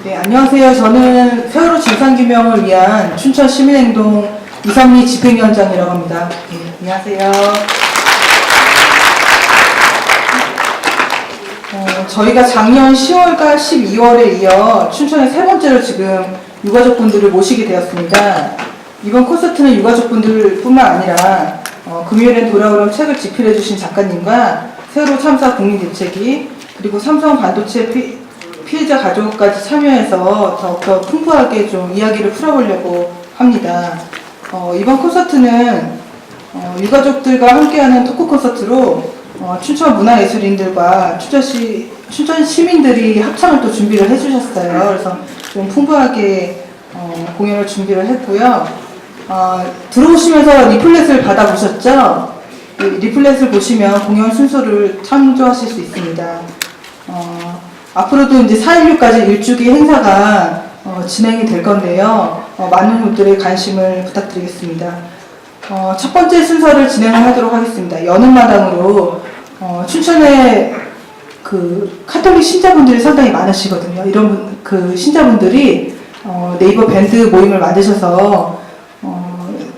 네, 안녕하세요. 저는 세월호 진상규명을 위한 춘천 시민행동 이선미 집행위원장이라고 합니다. 네, 안녕하세요. 저희가 작년 10월과 12월에 이어 춘천에 세 번째로 지금 유가족분들을 모시게 되었습니다. 이번 콘서트는 유가족분들뿐만 아니라 금요일엔 돌아오렴 책을 집필해 주신 작가님과 세월호 참사 국민대책위 그리고 삼성 반도체 피해자 가족까지 참여해서 더욱더 풍부하게 좀 이야기를 풀어보려고 합니다. 이번 콘서트는 유가족들과 함께하는 토크 콘서트로 춘천 문화예술인들과 춘천 시민들이 합창을 또 준비를 해주셨어요. 그래서 좀 풍부하게 공연을 준비를 했고요. 들어오시면서 리플렛을 받아보셨죠? 리플렛을 보시면 공연 순서를 참조하실 수 있습니다. 앞으로도 이제 4.16까지 일주기 행사가 진행이 될 건데요. 많은 분들의 관심을 부탁드리겠습니다. 첫 번째 순서를 진행을 하도록 하겠습니다. 여는 마당으로 춘천에 그 카톨릭 신자분들이 상당히 많으시거든요. 이런 그 신자분들이 네이버 밴드 모임을 만드셔서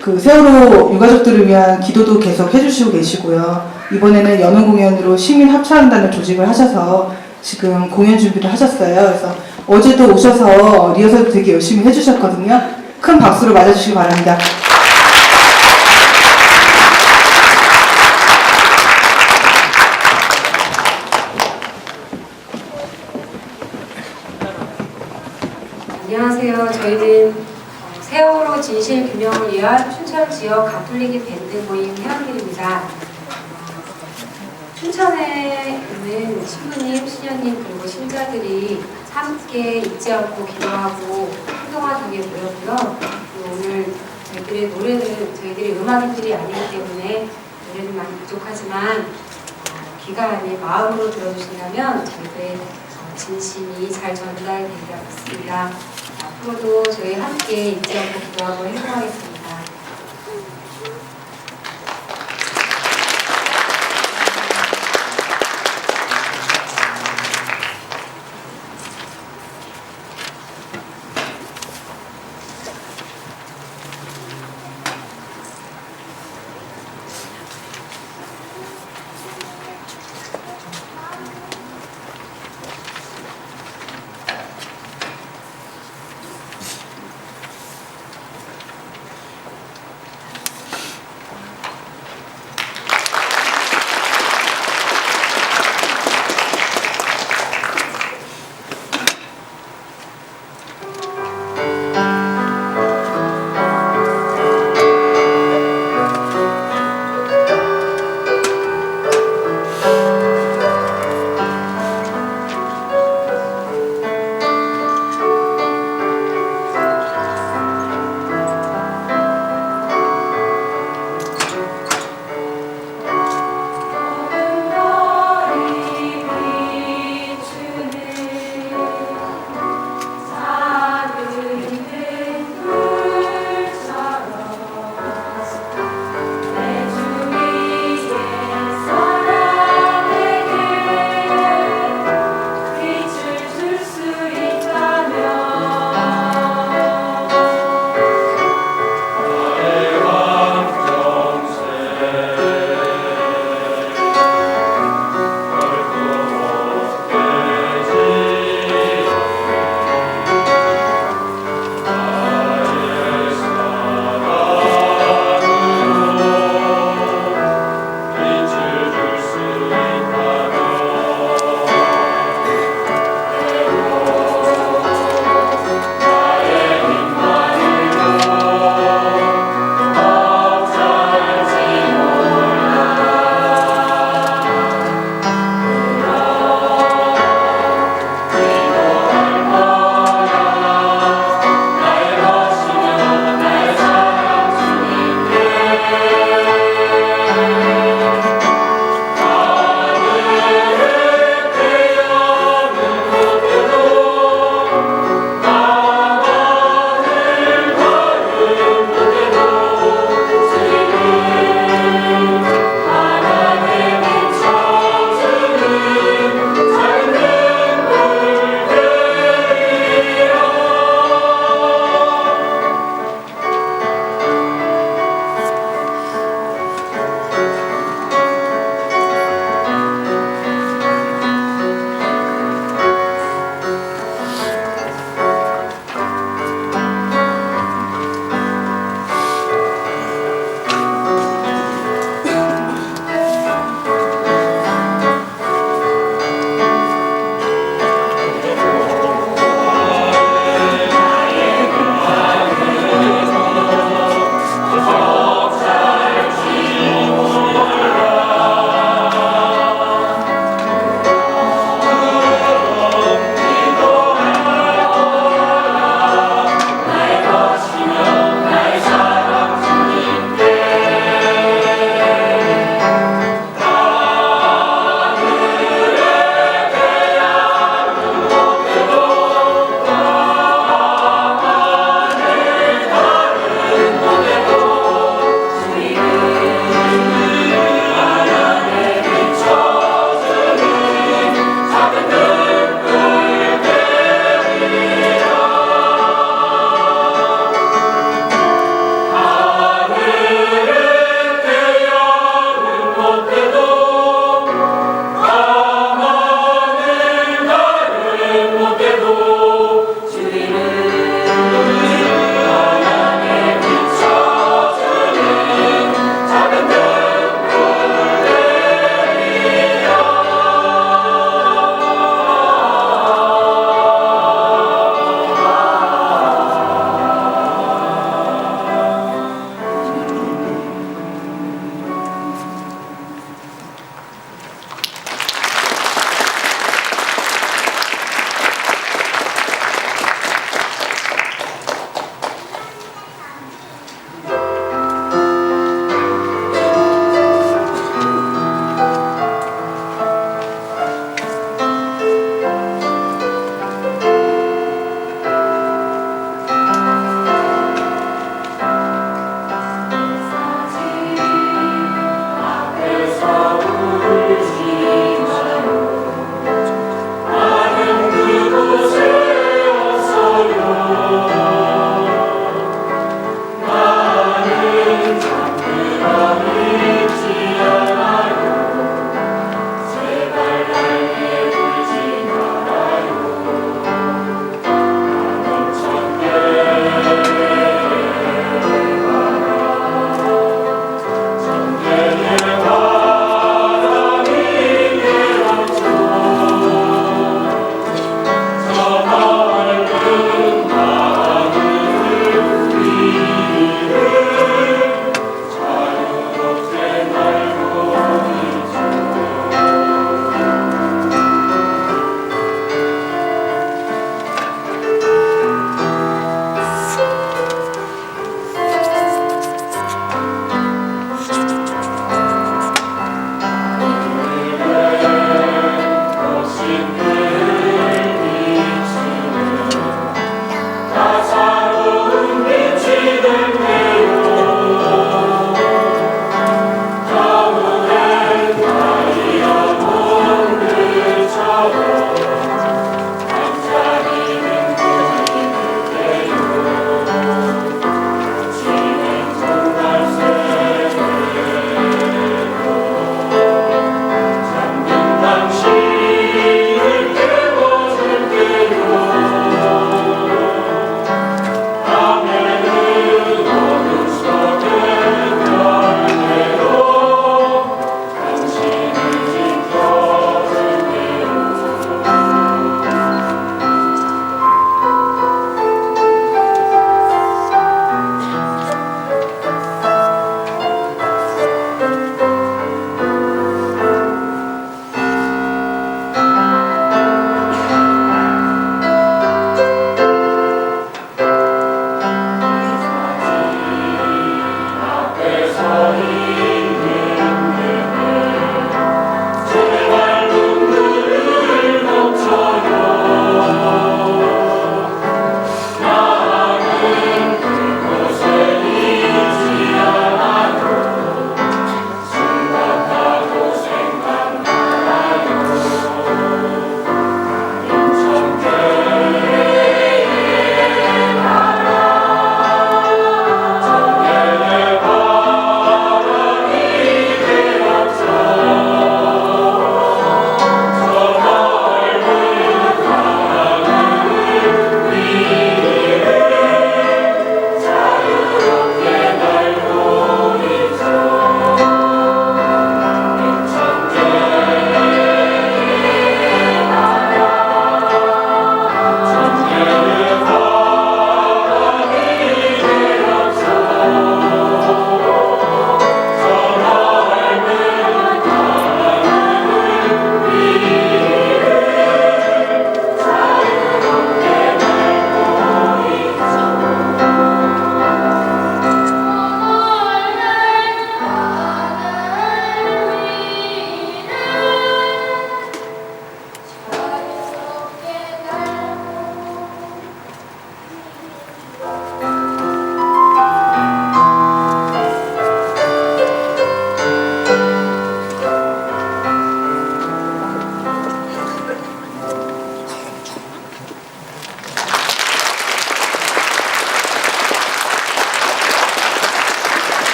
그 세월호 유가족들을 위한 기도도 계속 해주시고 계시고요. 이번에는 연은 공연으로 시민 합창단을 조직을 하셔서 지금 공연 준비를 하셨어요. 그래서 어제도 오셔서 리허설도 되게 열심히 해주셨거든요. 큰 박수로 맞아주시기 바랍니다. 안녕하세요. 저희는 세월호 진실 규명을 위한 춘천 지역 가톨릭 밴드 모임 회원들입니다. 춘천에 있는 신부님, 수녀님 그리고 신자들이 함께 잊지 않고 기도하고 활동한 덕에 모였고요. 오늘 저희들이 음악인들이 아니기 때문에 노래는 많이 부족하지만 귀가 아닌 마음으로 들어주신다면 저희들의 진심이 잘 전달되리라 믿습니다. 앞으로도 저희 함께 잊지 않고 기도하고 행동하겠습니다.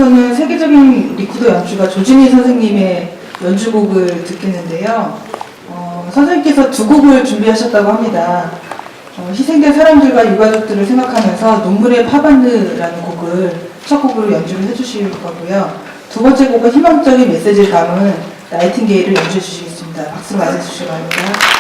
이어서는 세계적인 리쿠더 연주가 조진희 선생님의 연주곡을 듣겠는데요. 선생님께서 두 곡을 준비하셨다고 합니다. 희생된 사람들과 유가족들을 생각하면서 눈물의 파반드라는 곡을 첫 곡으로 연주를 해주실 거고요. 두 번째 곡은 희망적인 메시지를 담은 나이팅게일을 연주해 주시겠습니다. 박수로 맞아주시기 바랍니다.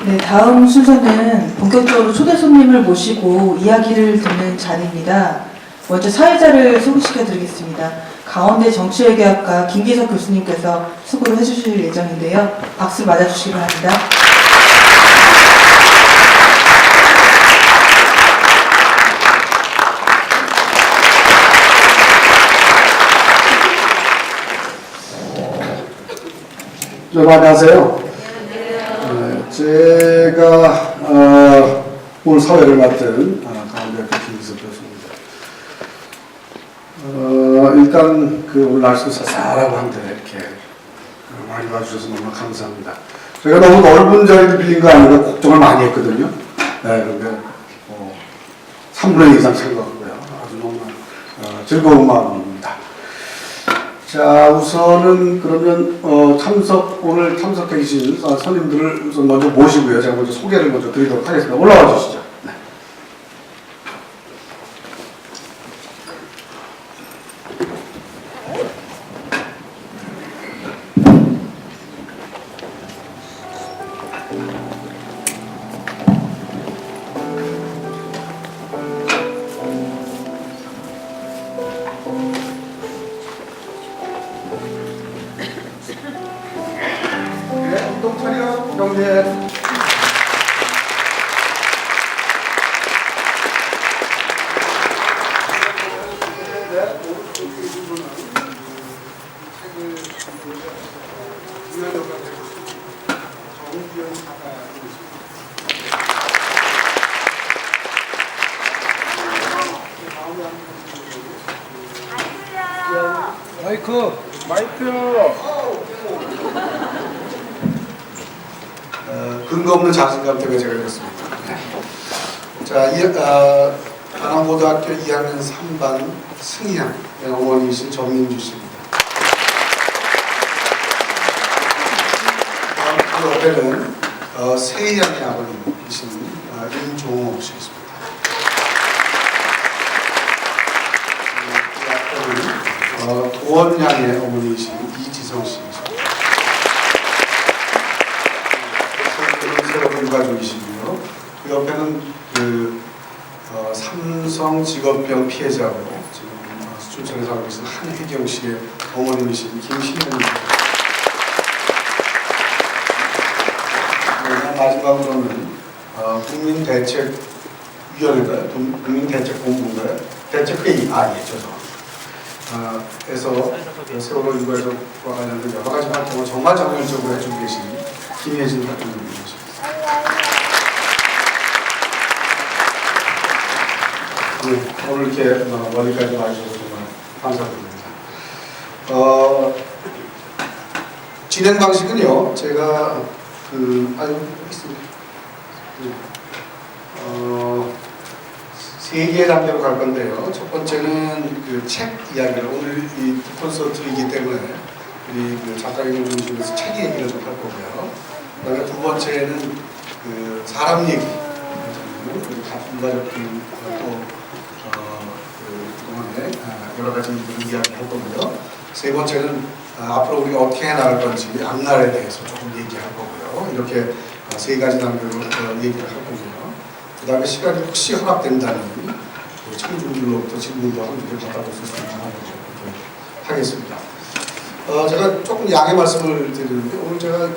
네, 다음 순서는 본격적으로 초대 손님을 모시고 이야기를 듣는 자리입니다. 먼저 사회자를 소개시켜 드리겠습니다. 강원대 정치외교학과 김기석 교수님께서 수고를 해주실 예정인데요. 박수 맞아주시기 바랍니다. 안녕하세요. 제가 오늘 사회를 맡은 강원대학교 김기석 교수입니다. 일단 오늘 날씨도 쌀쌀하고 한데 이렇게 많이 봐주셔서 너무 감사합니다. 제가 너무 넓은 자리를 빌린 거 아닌가 걱정을 많이 했거든요. 그런데 3분의 2 이상 찬 것 같고요. 아주 너무 즐거운 마음입니다. 자, 우선은 그러면 오늘 참석해 주신 손님들을 우선 먼저 모시고요. 제가 먼저 소개를 먼저 드리도록 하겠습니다. 올라와 주시죠. 네. 운동 차려, 경례. 마이크. 근거 없는 자신감 때문에 제가 이렇습니다. 자, 강원고등학교 2학년 3반 승희양 어머니이신 정민주 씨입니다. 그 옆에는 세희양의 아버님이신 임종호 씨입니다. 그 앞에는 도원양의 어머니이신 이지성 씨입니다. 유가족이시고요. 그 옆에는 삼성 직업병 피해자로 지금 춘천에 살고 계신 한혜경 씨의 어머님이신 김신현입니다. 마지막으로는 국민대책위원회인가요? 국민대책본부인가요? 대책회의, 죄송합니다. 에서 세월호 유가족과 관련된 여러 가지 활동을 정말 정열적으로 해주고 계신 김혜진 대통령입니다. 오늘 이렇게 머리까지 와주셔서 정말 감사드립니다. 진행 방식은요, 제가 세 개의 단계로 갈 건데요. 첫 번째는 책 이야기를, 오늘 이 콘서트이기 때문에 우리 작가님 중심에서 책 얘기를 좀 할 거고요. 그다음에 두 번째는 사람 얘기, 유가족들 그동안에 여러 가지 이야기 할 거고요. 세 번째는 앞으로 우리가 어떻게 해나갈 건지 앞날에 대해서 조금 얘기할 거고요. 이렇게 세 가지 단계로 얘기를 할 거고요. 그 다음에 시간이 혹시 허락된다면 청중들로부터 질문도 한 문제 받아볼 수 있으면 하겠습니다. 제가 조금 양해 말씀을 드리는데, 오늘 제가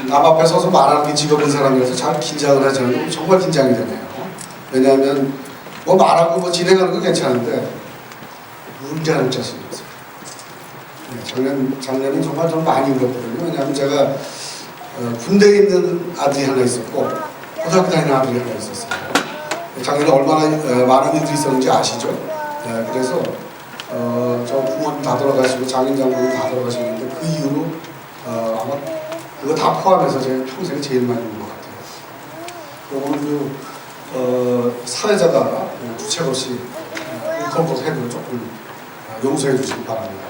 남 앞에 서서 말하는 게 직업인 사람이라서 잘 긴장을 하지 않아요. 정말 긴장이 되네요. 왜냐하면 말하고 진행하는 건 괜찮은데 문제하는 자신이 없어요. 작년에 정말 좀 많이 울었거든요. 왜냐하면 제가 군대에 있는 아들이 하나 있었고 고등학교 다니는 아들이 하나 있었어요. 작년에 얼마나 많은 일들이 있었는지 아시죠? 그래서 저 부모님 다 돌아가시고 장인 장모님 다 돌아가셨는데 그 이후로 아마 그거 다 포함해서 제가 평생에 제일 많이 운 것 같아요. 오늘 사회자가 주책 없이 울컥울컥 해도 조금 용서해 주시기 바랍니다.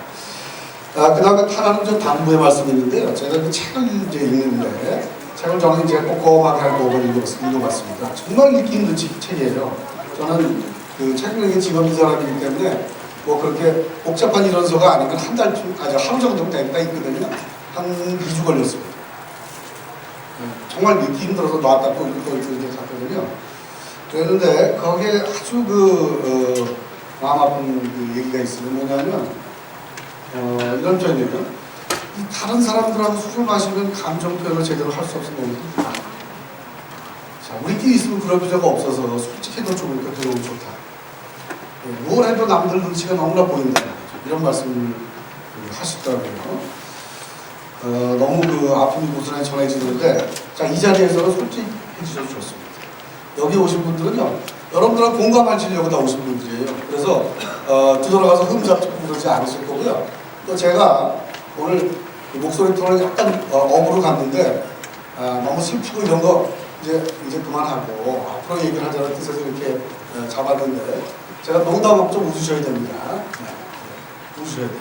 그 다음에 하나는 좀 당부의 말씀이 있는데요. 제가 그 책을 이제 읽는데, 책을 저는 이제 꼼꼼하게 할 거고 읽어봤습니다. 정말 읽기 힘든 책이에요. 저는 그 책을 읽는 직업인 사람이기 때문에 그렇게 복잡한 이론서가 아니면 하루 정도 될 때가 있거든요. 한 2주 걸렸습니다. 정말 믿기 힘들어서 놨다 또 이렇게 갔거든요. 그랬는데 거기에 아주 마음 아픈 그 얘기가 있어요. 뭐냐면 이런 표현이에요. 다른 사람들하고 술을 마시면 감정 표현을 제대로 할 수 없으면 너무 힘들다. 자, 우리끼리 있으면 그럴 필요가 없어서 솔직해도 좀 그렇게 너무 좋다. 뭘 해도 남들 눈치가 너무나 보인다. 이런 말씀을 하시더라고요. 너무 그 아픔이 고스란히 전해지는데, 자, 이 자리에서는 솔직해주셔서 좋습니다. 여기 오신 분들은요, 여러분들하고 공감하시려고 다 오신 분들이에요. 그래서 뒤돌아가서 흠잡고 그러지 않으실 거고요. 또 제가 오늘 목소리 톤을 약간 업으로 갔는데 너무 슬프고 이런 거 이제 그만하고 앞으로 얘기를 하자는 뜻에서 이렇게 잡았는데, 제가 농담하고 좀 웃으셔야 됩니다. 네, 웃으셔야 돼요.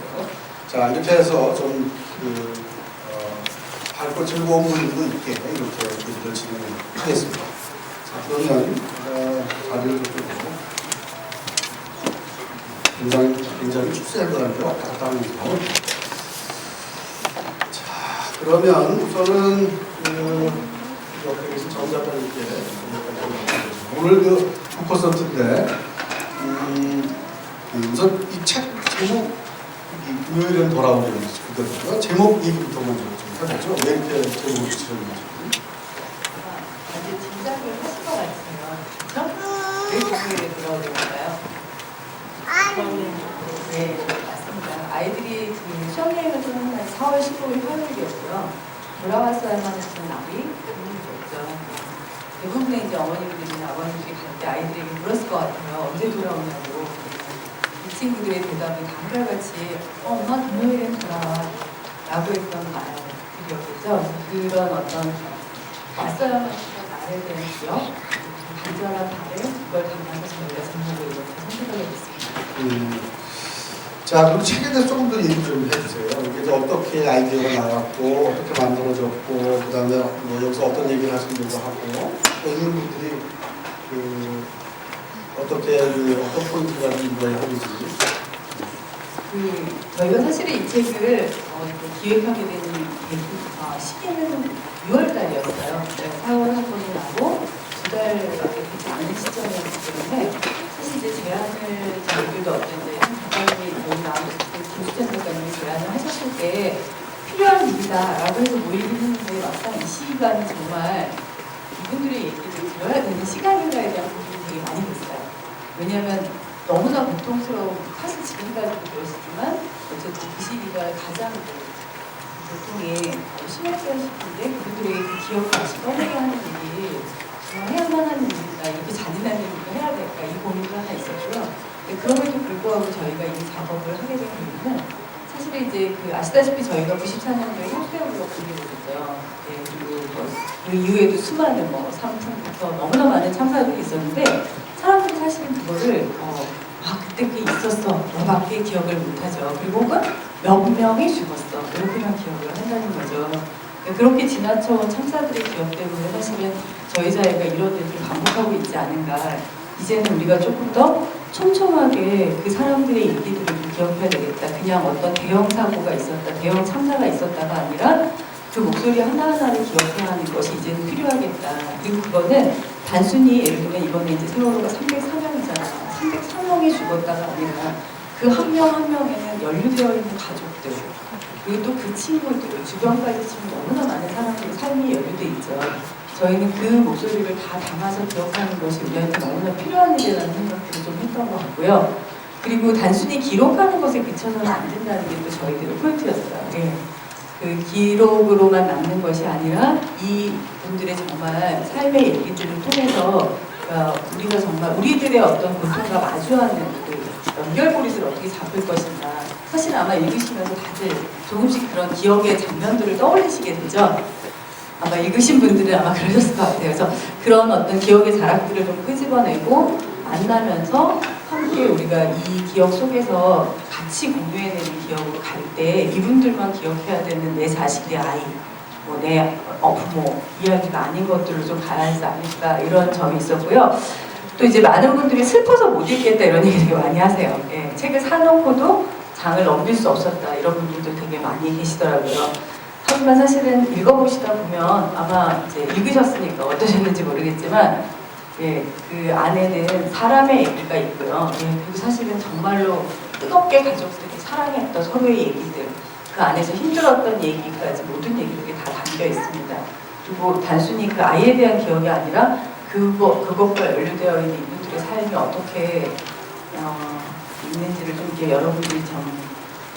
자, 이렇게 해서 좀 밝고 즐거운 분위기도 있게 이렇게 얘기를 진행하겠습니다. 자, 그러면 자리를 좀 굉장히 축소할 거라는데 왔다 갔다 하면서. 자, 그러면 우선은 옆에 계신 정 작가님께 오늘 그 콘서트인데 우선 이 책 제목 금요일은 돌아오는 거거든요. 제목 얘기부터 먼저 좀 해보죠. 왜 이렇게 제목을 지었는지. 이제 짐작을 하실 것 같아요. 그렇죠? 왜 금요일에 돌아오는 건가요? 네, 맞습니다. 아이들이 그 수학여행을 떠난 날 4월 15일 화요일이었고요. 돌아왔어야만 했던 날이 금요일이었죠. 대부분의 이제 어머님들이나 아버님들이 갈 때 아이들에게 물었을 것 같아요. 언제 돌아오냐고. 이 친구들의 대답이 다음과 같이 엄마 금요일엔 돌아와 라고 했던 말들이었겠죠. 그런 어떤 왔어야만 했던 날에 대한 기억, 간절한 바램, 그걸 담아서 저희가 제목을 이렇게 선택하게 됐습니다. 자, 그럼 책에 대해서 조금 더 얘기 좀 해주세요. 이게 이제 어떻게 아이디어가 나왔고, 어떻게 만들어졌고, 그 다음에 뭐 여기서 어떤 얘기를 하시려고 하고, 또 있는 분들이 어떻게 어떤 포인트가 있는 하는지. 저희가 사실은 이 책을 기획하게 된 시기는 6월달이었어요. 4월 한 번이 나고 2달밖에 되지 않은 시점이었기 때문에 사실 이제 제안을 저희들도 어떤 이제 한 작가님이 여기 나오셨을 때 김수찬 작가님이 제안을 하셨을 때 필요한 일이다라고 해서 모이긴 했는데 막상 이 시간이 정말 이분들의 얘기를 들어야 되는 시간인가에 대한 고민이 되게 많이 됐어요. 왜냐하면 너무나 고통스러운, 사실 지금까지도 그렇지만 어쨌든 그 시기가 가장 고통이 심했던 시기인데 그분들에게 그 기억을 다시 꺼내게 하는 일이 해야만 하는 일인가, 이렇게 잔인한 일인가 해야 될까, 이 고민도 하나 있었고요. 그럼에도 불구하고 저희가 이 작업을 하게 된 이유는 사실은 이제 아시다시피 저희가 94년도에 혁수협으로 분리를 됐죠. 그리고 그 이후에도 수많은 삼풍부터 너무나 많은 참사들이 있었는데 사람들이 사실은 그거를 그때 그게 있었어 너밖에 기억을 못하죠. 그리고 혹은 몇 명이 죽었어 이렇게만 기억을 한다는 거죠. 그렇게 지나쳐온 참사들의 기억 때문에 사실은 저희 사회가 이런 일을 반복하고 있지 않은가. 이제는 우리가 조금 더 촘촘하게 그 사람들의 얘기들을 기억해야 되겠다. 그냥 어떤 대형 사고가 있었다, 대형 참사가 있었다가 아니라 그 목소리 하나하나를 기억해야 하는 것이 이제는 필요하겠다. 그리고 그거는 단순히 예를 들면 이번에 이제 세월호가 304명이잖아. 303명이 죽었다가 아니라 그 한 명 한 명에는 연루되어 있는 가족들, 그리고 또 그 친구들, 주변까지 지금 너무나 많은 사람들의 삶이 연루돼 있죠. 저희는 그 목소리를 다 담아서 기억하는 것이 우리한테 너무나 필요한 일이라는 생각들을 좀 했던 것 같고요. 그리고 단순히 기록하는 것에 그쳐서는 안 된다는 게 또 저희들의 포인트였어요. 네. 그 기록으로만 남는 것이 아니라 이 분들의 정말 삶의 얘기들을 통해서 우리가 정말 우리들의 어떤 고통과 마주하는 그 연결고리를 어떻게 잡을 것인가. 사실 아마 읽으시면서 다들 조금씩 그런 기억의 장면들을 떠올리시게 되죠. 아마 읽으신 분들은 아마 그러셨을 것 같아요. 그래서 그런 어떤 기억의 자락들을 좀 끄집어내고 만나면서 함께 우리가 이 기억 속에서 같이 공유해내는 기억으로 갈 때 이분들만 기억해야 되는 내 자식의 아이, 내 부모 이야기가 아닌 것들을 좀 가야 하지 않을까 이런 점이 있었고요. 또 이제 많은 분들이 슬퍼서 못 읽겠다 이런 얘기 되게 많이 하세요. 책을 사놓고도 장을 넘길 수 없었다 이런 분들도 되게 많이 계시더라고요. 하지만 사실은 읽어보시다 보면 아마 이제 읽으셨으니까 어떠셨는지 모르겠지만 예, 그 안에는 사람의 얘기가 있고요. 예, 그리고 사실은 정말로 뜨겁게 가족들이 사랑했던 서로의 얘기들, 그 안에서 힘들었던 얘기까지 모든 얘기들이 다 담겨 있습니다. 그리고 단순히 그 아이에 대한 기억이 아니라 그것과 연루되어 있는 이분들의 삶이 어떻게 있는지를 좀 이렇게 여러분들이 좀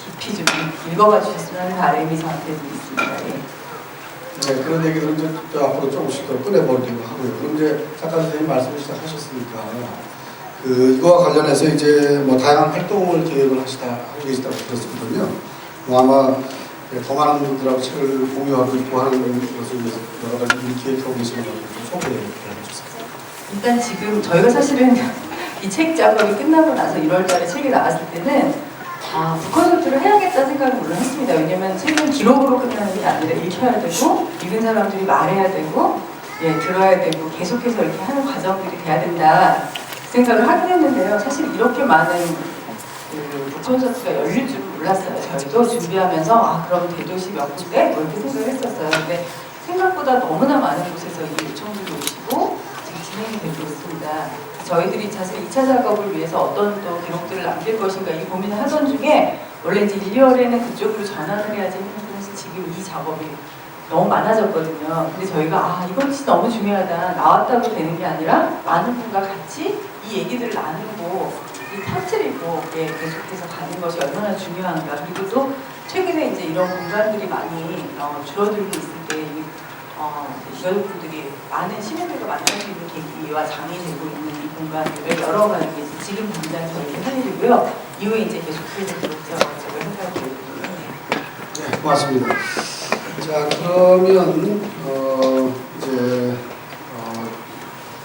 깊이 좀 읽어봐 주셨으면 하는 바람이 저한테도 있습니다. 예. 네, 그런 얘기들은 이제 또 앞으로 조금씩 더 꺼내보기도 하고요. 그럼 이제 작가 선생님 말씀을 시작하셨으니까 이거와 관련해서 이제 뭐 다양한 활동을 계획을 하고 계시다고 들었거든요. 뭐 아마 더 많은 분들하고 책을 공유하고 있고 하는 것을 위해서 여러 가지 일을 기획하고 계시는 것을 좀 소개해 주세요. 일단 지금 저희가 사실은 이 책 작업이 끝나고 나서 1월달에 책이 나왔을 때는 북콘서트를 해야겠다 생각을 물론 했습니다. 왜냐면 책은 기록으로 끝나는 게 아니라 읽혀야 되고 읽은 사람들이 말해야 되고 예, 들어야 되고 계속해서 이렇게 하는 과정들이 돼야 된다 생각을 하긴 했는데요. 사실 이렇게 많은 그 북콘서트가 열릴 줄 몰랐어요. 저희도 준비하면서 그럼 대도시 몇 군데? 뭐 이렇게 생각을 했었어요. 근데 생각보다 너무나 많은 곳에서 이 요청들이 오시고 지금 진행이 되고 있습니다. 저희들이 사실 2차 작업을 위해서 어떤 또 기록들을 남길 것인가 이 고민을 하던 중에 원래 이제 1, 2월에는 그쪽으로 전환을 해야지 했는데 지금 이 작업이 너무 많아졌거든요. 근데 저희가 이건 진짜 너무 중요하다. 나왔다고 되는 게 아니라 많은 분과 같이 이 얘기들을 나누고 이 터뜨리고 계속해서 가는 것이 얼마나 중요한가. 그리고 또 최근에 이제 이런 공간들이 많이 줄어들고 있을 때 여러분들이 많은 시민들과 만날 수 있는 계기와 장이 되고 있는 이 공간들을 열어가기 위해서 지금 당장 저희가 할 일이고요. 이후에 이제 계속해서 그렇게 생각을 해요. 네, 고맙습니다. 자, 그러면 이제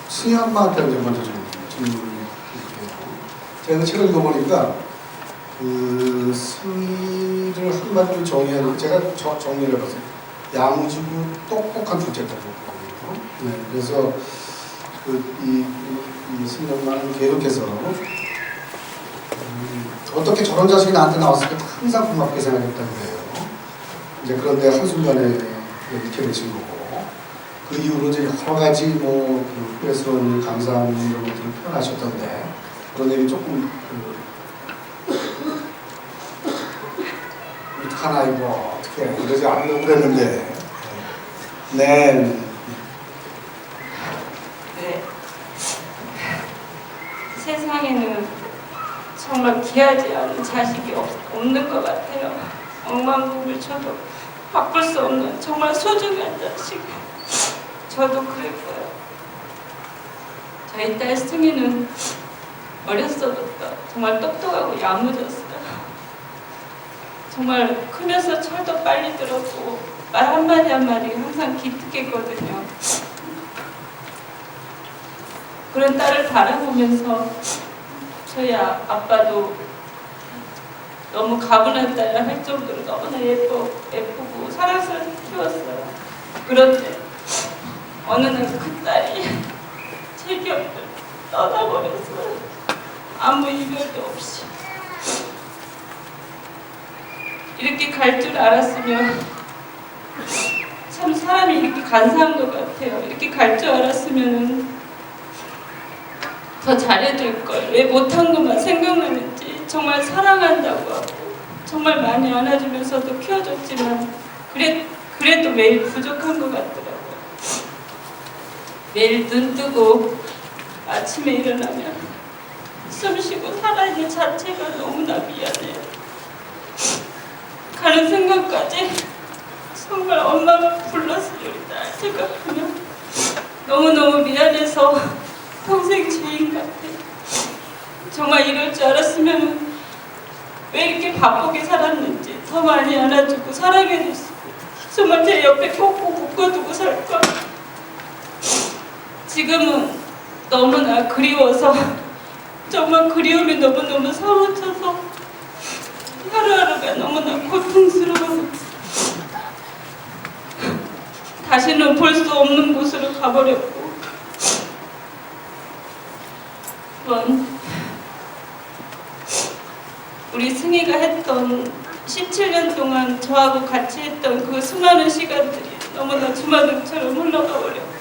승희 엄마한테 먼저 좀 질문드릴게요. 제가 책을 읽어보니까 승희를 한마디로 정의하는 제가 정리를 해봤어요. 야무지고 똑똑한 둘째라고 보거든요. 네, 그래서 이 승희 엄마는 계속해서 어떻게 저런 자식이 나한테 나왔을까 항상 고맙게 생각했다고 해요. 이제 그런데 한순간에 이렇게 되신 거고 그 이후로 이제 여러 가지 뭐 후회스러운 감사함 이런 것들을 표현하셨던데 그런 얘기 조금 어떡하나 이거 어떻게 이러지 않으려고 그랬는데 네. 세상에는 정말 귀하지 않은 자식이 없는 것 같아요. 억만국을 쳐도 바꿀 수 없는 정말 소중한 자식. 저도 그랬고요. 저희 딸 승희는 어렸어부터 정말 똑똑하고 야무졌어요. 정말 크면서 철도 빨리 들었고 말 한마디 한마디 항상 기특했거든요. 그런 딸을 바라보면서 저희 아빠도 너무 가분한 딸을 할 정도로 너무나 예쁘고 사랑스럽게 키웠어요. 그런데 어느 날 그 딸이 제 곁을 떠나버렸어요. 아무 이별도 없이. 이렇게 갈 줄 알았으면 참 사람이 이렇게 간사한 것 같아요. 이렇게 갈 줄 알았으면 더 잘해줄 걸. 왜 못한 것만 생각나는지. 정말 사랑한다고 하고 정말 많이 안아주면서도 키워줬지만 그래도 매일 부족한 것 같더라고요. 매일 눈 뜨고 아침에 일어나면 숨 쉬고 살아있는 자체가 너무나 미안해요. 가는 생각까지 정말 엄마가 불렀을 우리 딸 생각하면 너무너무 미안해서 평생 죄인 같아요. 정말 이럴 줄 알았으면 왜 이렇게 바쁘게 살았는지 더 많이 안아주고 사랑해줬고 정말 제 옆에 꼭꼭 묶어두고 살걸. 지금은 너무나 그리워서 정말 그리움이 너무너무 사무쳐서 하루하루가 너무나 고통스러워요. 다시는 볼 수 없는 곳으로 가버렸고 우리 승희가 했던 17년 동안 저하고 같이 했던 그 수많은 시간들이 너무나 주마등처럼 흘러가 버렸고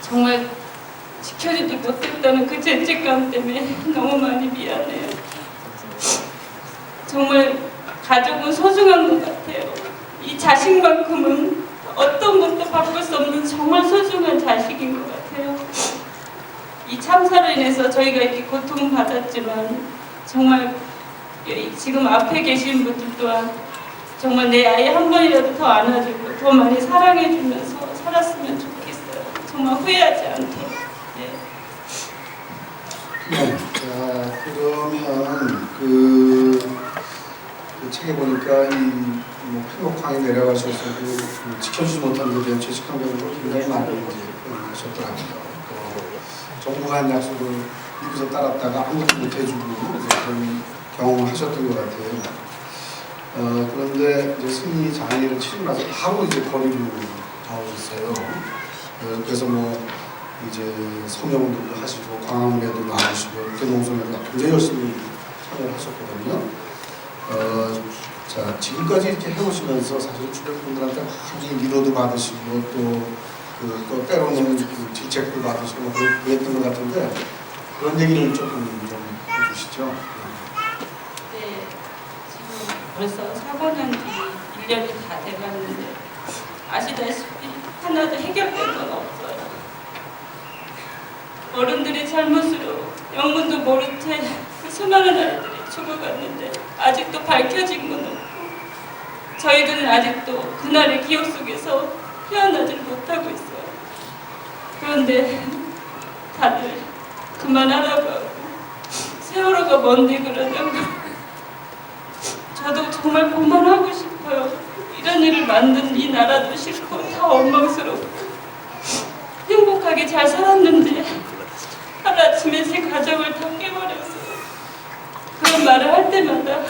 정말 지켜주지 못했다는 그 죄책감 때문에 너무 많이 미안해요. 정말 가족은 소중한 것 같아요. 이 자식만큼은 어떤 것도 바꿀 수 없는 정말 소중한 자식인 것 같아요. 이 참사로 인해서 저희가 이렇게 고통을 받았지만 정말 지금 앞에 계신 분들 또한 정말 내 아이 한 번이라도 더 안아주고 더 많이 사랑해주면서 살았으면 좋겠어요. 정말 후회하지 않게. 네. 네. 자, 그러면 그 책에 보니까 뭐 편곡항에 내려가셔서 지켜주지 못한 것에 대한 죄책감 같은 걸 굉장히 많이 이제 하셨더라고요. 정부가 한 약속을 믿고서 따랐다가 아무것도 못 해주고 그런 경험을 하셨던 것 같아요. 그런데 이제 승리 장애를 치고 나서 바로 이제 거리로 나오셨어요. 그래서 뭐 이제 서명운동도 하시고 광화문에도 나오시고 대농성에도 굉장히 열심히 참여를 하셨거든요. 자, 지금까지 이렇게 해오시면서 사실 주변분들한테 많이 위로도 받으시고 또 때로는 그 질책도 받으시고 뭐 그랬던 것 같은데 그런 얘기를 조금 좀 해주시죠. 네, 지금 벌써 사고 난 지 1년이 다 돼갔는데 아시다시피 하나도 해결된 건 없어요. 어른들의 잘못으로 영문도 모른 채 그 수많은 아이들이 죽어갔는데 아직도 밝혀진 건 없고 저희들은 아직도 그날의 기억 속에서 헤어나질 못하고 있어요. 그런데 다들 그만하라고 하고 세월호가 뭔데 그러냐고. 저도 정말 그만하고 싶어요. 이런 일을 만든 이 나라도 싫고 다 원망스럽고 행복하게 잘 살았는데 하루아침에 제 가정을 다 깨버렸어요. 그런 말을 할 때마다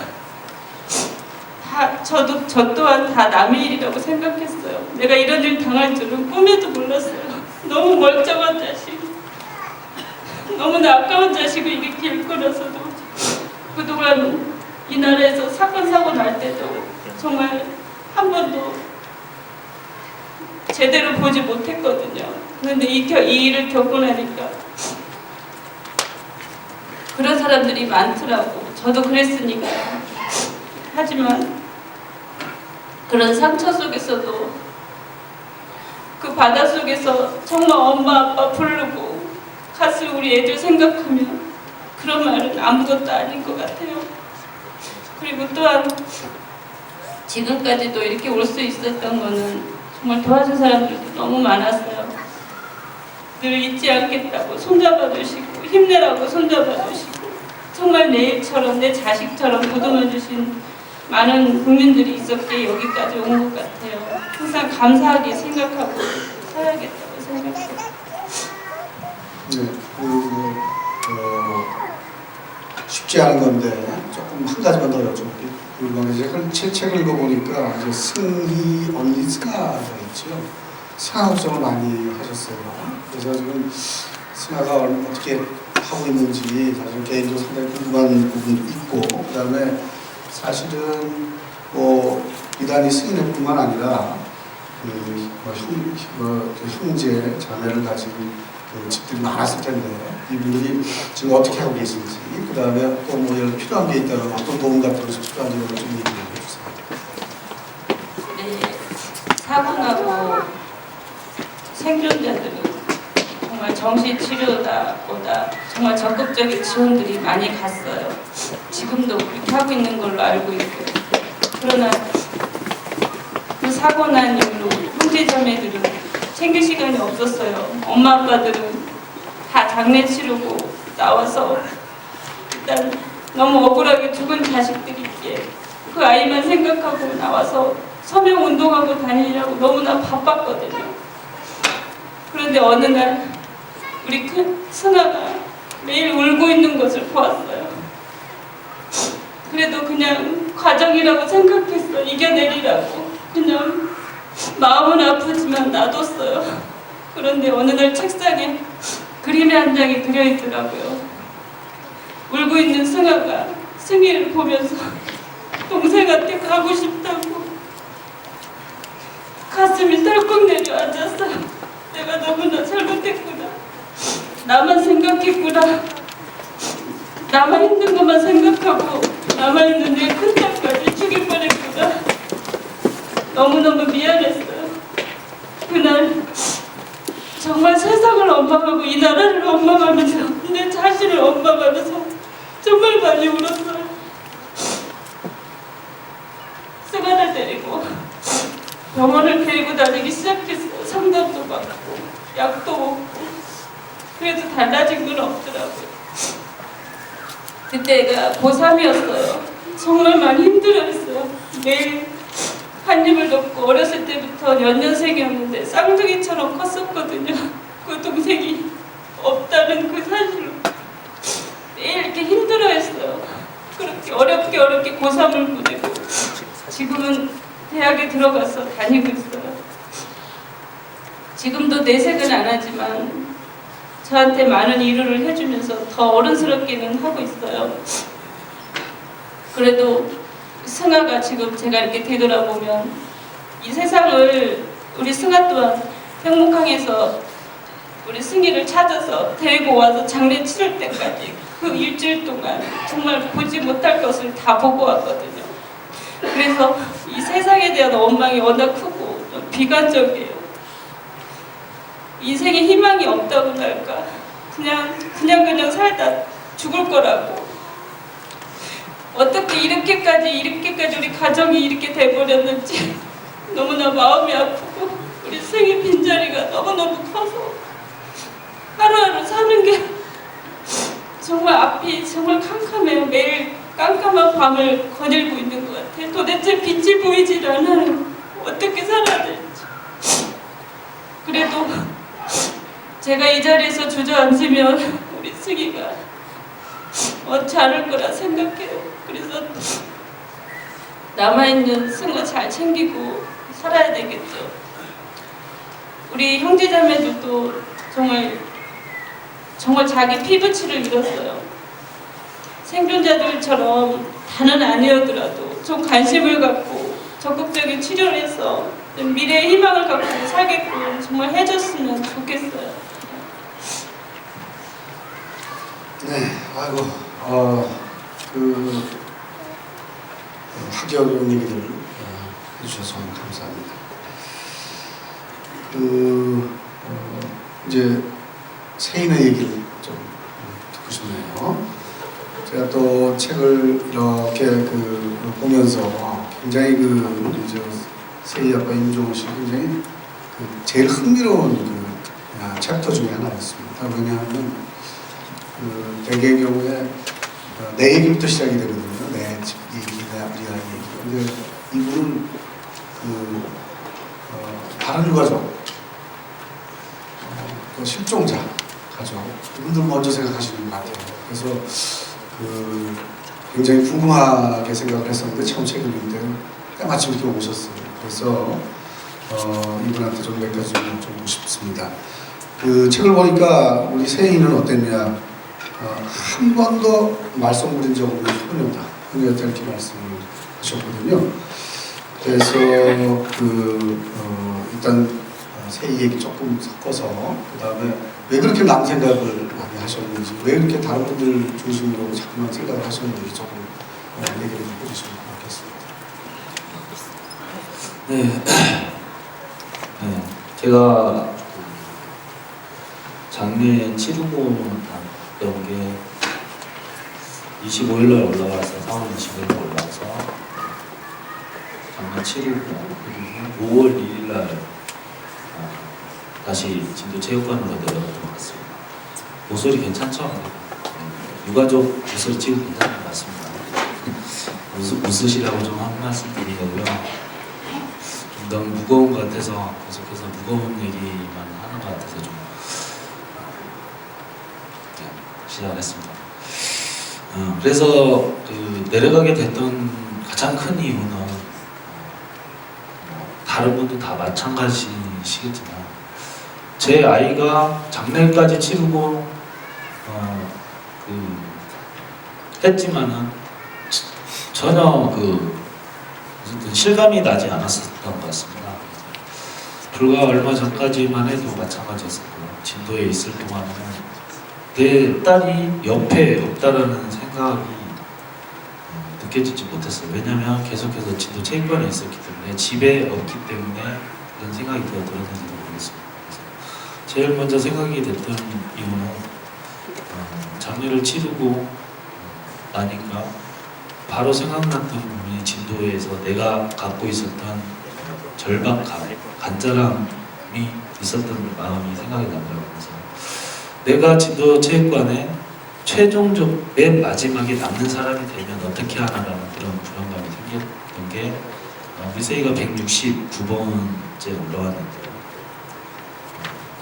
저 또한 다 남의 일이라고 생각했어요. 내가 이런 일 당할 줄은 꿈에도 몰랐어요. 너무 멀쩡한 자식, 너무나 아까운 자식을 이렇게 일거려서도 그동안 이 나라에서 사건 사고 날 때도 정말 한 번도 제대로 보지 못했거든요. 그런데 이 일을 겪고 나니까 그런 사람들이 많더라고. 저도 그랬으니까요. 하지만 그런 상처 속에서도 그 바다 속에서 정말 엄마 아빠 부르고 가슴 우리 애들 생각하면 그런 말은 아무것도 아닌 것 같아요. 그리고 또한 지금까지도 이렇게 올 수 있었던 거는 정말 도와준 사람들도 너무 많았어요. 늘 잊지 않겠다고 손잡아 주시고 힘내라고 손잡아 주시고 정말 내 일처럼 내 자식처럼 보듬어 주신 많은 국민들이 있었기에 여기까지 온 것 같아요. 항상 감사하게 생각하고 살아야겠다고 생각해요. 네, 쉽지 않은 건데 조금 한 가지만 더 여쭤볼게요. 제가 책을 읽어보니까 이제 승희 언니 승아가 있죠. 승아 걱정을 많이 하셨어요. 그래서 지금 승아가 어떻게 하고 있는지 사실 개인적으로 상당히 궁금한 부분도 있고, 그다음에 사실은 뭐 비단이 승희뿐만 아니라 형제 자매를 가진 그 집들이 많았을 텐데 이분들이 지금 어떻게 하고 계신지, 그 다음에 또 뭐 예를 들어 필요한 게 있다면 어떤 도움 같은 것이 필요한지 좀 얘기해 주세요. 네, 사고 나고 생존자들은 정말 정신치료보다 정말 적극적인 지원들이 많이 갔어요. 지금도 그렇게 하고 있는 걸로 알고 있고요. 그러나 그 사고 난 이후로 형제자매들은 챙길 시간이 없었어요. 엄마 아빠들은 다 장례 치르고 나와서 일단 너무 억울하게 죽은 자식들이 있기에 그 아이만 생각하고 나와서 서명 운동하고 다니느라고 너무나 바빴거든요. 그런데 어느 날 우리 큰 승아가 매일 울고 있는 것을 보았어요. 그래도 그냥 과정이라고 생각했어. 이겨내리라고. 그냥 마음은 아프지만 놔뒀어요. 그런데 어느 날 책상에 그림의 한 장이 들어있더라고요. 울고 있는 승아가 승희를 보면서 동생한테 가고 싶다고 가슴이 덜컥 내려앉았어요. 내가 너무나 잘못했구나. 나만 생각했구나. 나만 힘든 것만 생각하고 남아있는 내 큰딸까지 죽일 뻔했구나. 너무너무 미안했어요. 그날 정말 세상을 원망하고 이 나라를 원망하면서 내 자신을 원망하면서 정말 많이 울었어요. 승아를 데리고 병원을 데리고 다니기 시작했어요. 상담도 받고 약도 먹고. 그래도 달라진 건 없더라고요. 그때가 고3이었어요. 정말 많이 힘들어했어요. 매일 한 입을 넣고 어렸을 때부터 연년생이었는데 쌍둥이처럼 컸었거든요. 그 동생이 없다는 그 사실로 매일 이렇게 힘들어했어요. 그렇게 어렵게 고3을 보내고 지금은 대학에 들어가서 다니고 있어요. 지금도 내색은 안 하지만 저한테 많은 위로를 해주면서 더 어른스럽게는 하고 있어요. 그래도 승아가 지금 제가 이렇게 되돌아보면 이 세상을 우리 승아 또한 평목항에서 우리 승희를 찾아서 데리고 와서 장례 치를 때까지 그 일주일 동안 정말 보지 못할 것을 다 보고 왔거든요. 그래서 이 세상에 대한 원망이 워낙 크고 좀 비관적이에요. 인생에 희망이 없다고나 할까? 그냥 살다 죽을 거라고. 어떻게 이렇게까지 우리 가정이 이렇게 돼버렸는지 너무나 마음이 아프고 우리 승희 빈자리가 너무너무 커서 하루하루 사는 게 정말 앞이 정말 캄캄해요. 매일 깜깜한 밤을 거닐고 있는 것 같아요. 도대체 빛이 보이질 않아요. 어떻게 살아야 될지. 그래도 제가 이 자리에서 주저앉으면 우리 승희가 원치 않을 거라 생각해요. 그래서 남아있는 승우 잘 챙기고 살아야 되겠죠. 우리 형제자매들도 정말 자기 피부치를 잃었어요. 생존자들처럼 다는 아니었더라도 좀 관심을 갖고 적극적인 치료를 해서 미래의 희망을 갖고 살게끔 정말 해줬으면 좋겠어요. 네, 아이고, 하기 어려운 얘기들 해주셔서 감사합니다. 이제 세인의 얘기를 좀 듣고 싶네요. 제가 또 책을 이렇게 보면서 굉장히 우리 세이 아빠 임종호 씨 굉장히 제일 흥미로운 챕터 중에 하나였습니다. 왜냐하면 대개의 경우에 내 얘기부터 시작이 되거든요. 내 얘기, 내 아버지 얘기. 근데 이분은 다른 유가족, 실종자 가족 이분들 먼저 생각하시는 것 같아요. 그래서 굉장히 궁금하게 생각을 했었는데 처음 책을 읽는데 때마침 이렇게 오셨어요. 그래서 이분한테 좀 몇 가지 좀 묻고 싶습니다. 그 책을 보니까 우리 세인은 어땠냐? 한 번도 말썽부린 적 없는 효녀다 이렇게 말씀을 하셨거든요. 그래서 일단 세이 얘기 조금 섞어서 그 다음에 왜 그렇게 남 생각을 많이 하셨는지, 왜 그렇게 다른 분들 중심으로 자꾸만 생각을 하셨는지 조금 얘기를 좀 해주시면 고맙겠습니다. 네, 제가 장례 치르고 났던 게 25일날 올라가서 4월 20일날 올라가서 장례 치르고 그리고 5월 2일날 다시 진도체육관으로 내려갔습니다. 모서리 괜찮죠? 유가족 모서리 치고 괜찮은 것 같습니다. 웃으시라고 좀 한 말씀 드리려고요. 좀 너무 무거운 것 같아서 계속해서 무거운 얘기만 하는 것 같아서 좀 시작했습니다. 그래서 내려가게 됐던 가장 큰 이유는 다른 분도 다 마찬가지시겠지만 제 아이가 장례까지 치르고 했지만은 전혀 무슨 실감이 나지 않았었던 것 같습니다. 불과 얼마 전까지만 해도 마찬가지였었고요. 진도에 있을 동안은 내 딸이 옆에 없다라는 생각이 느껴지지 못했어요. 왜냐하면 계속해서 진도 체육관에 있었기 때문에 집에 없기 때문에 그런 생각이 들었는지도 모르겠습니다. 그래서 제일 먼저 생각이 됐던 이유는 장례를 치르고 나니까 바로 생각났던 부분이 진도에서 내가 갖고 있었던 절박감, 간절함이 있었던 마음이 생각이 나더라고요. 그래서 내가 진도 체육관에 최종적 맨 마지막에 남는 사람이 되면 어떻게 하나라는 그런 불안감이 생겼던 게 미세이가 169번째 올라왔는데요.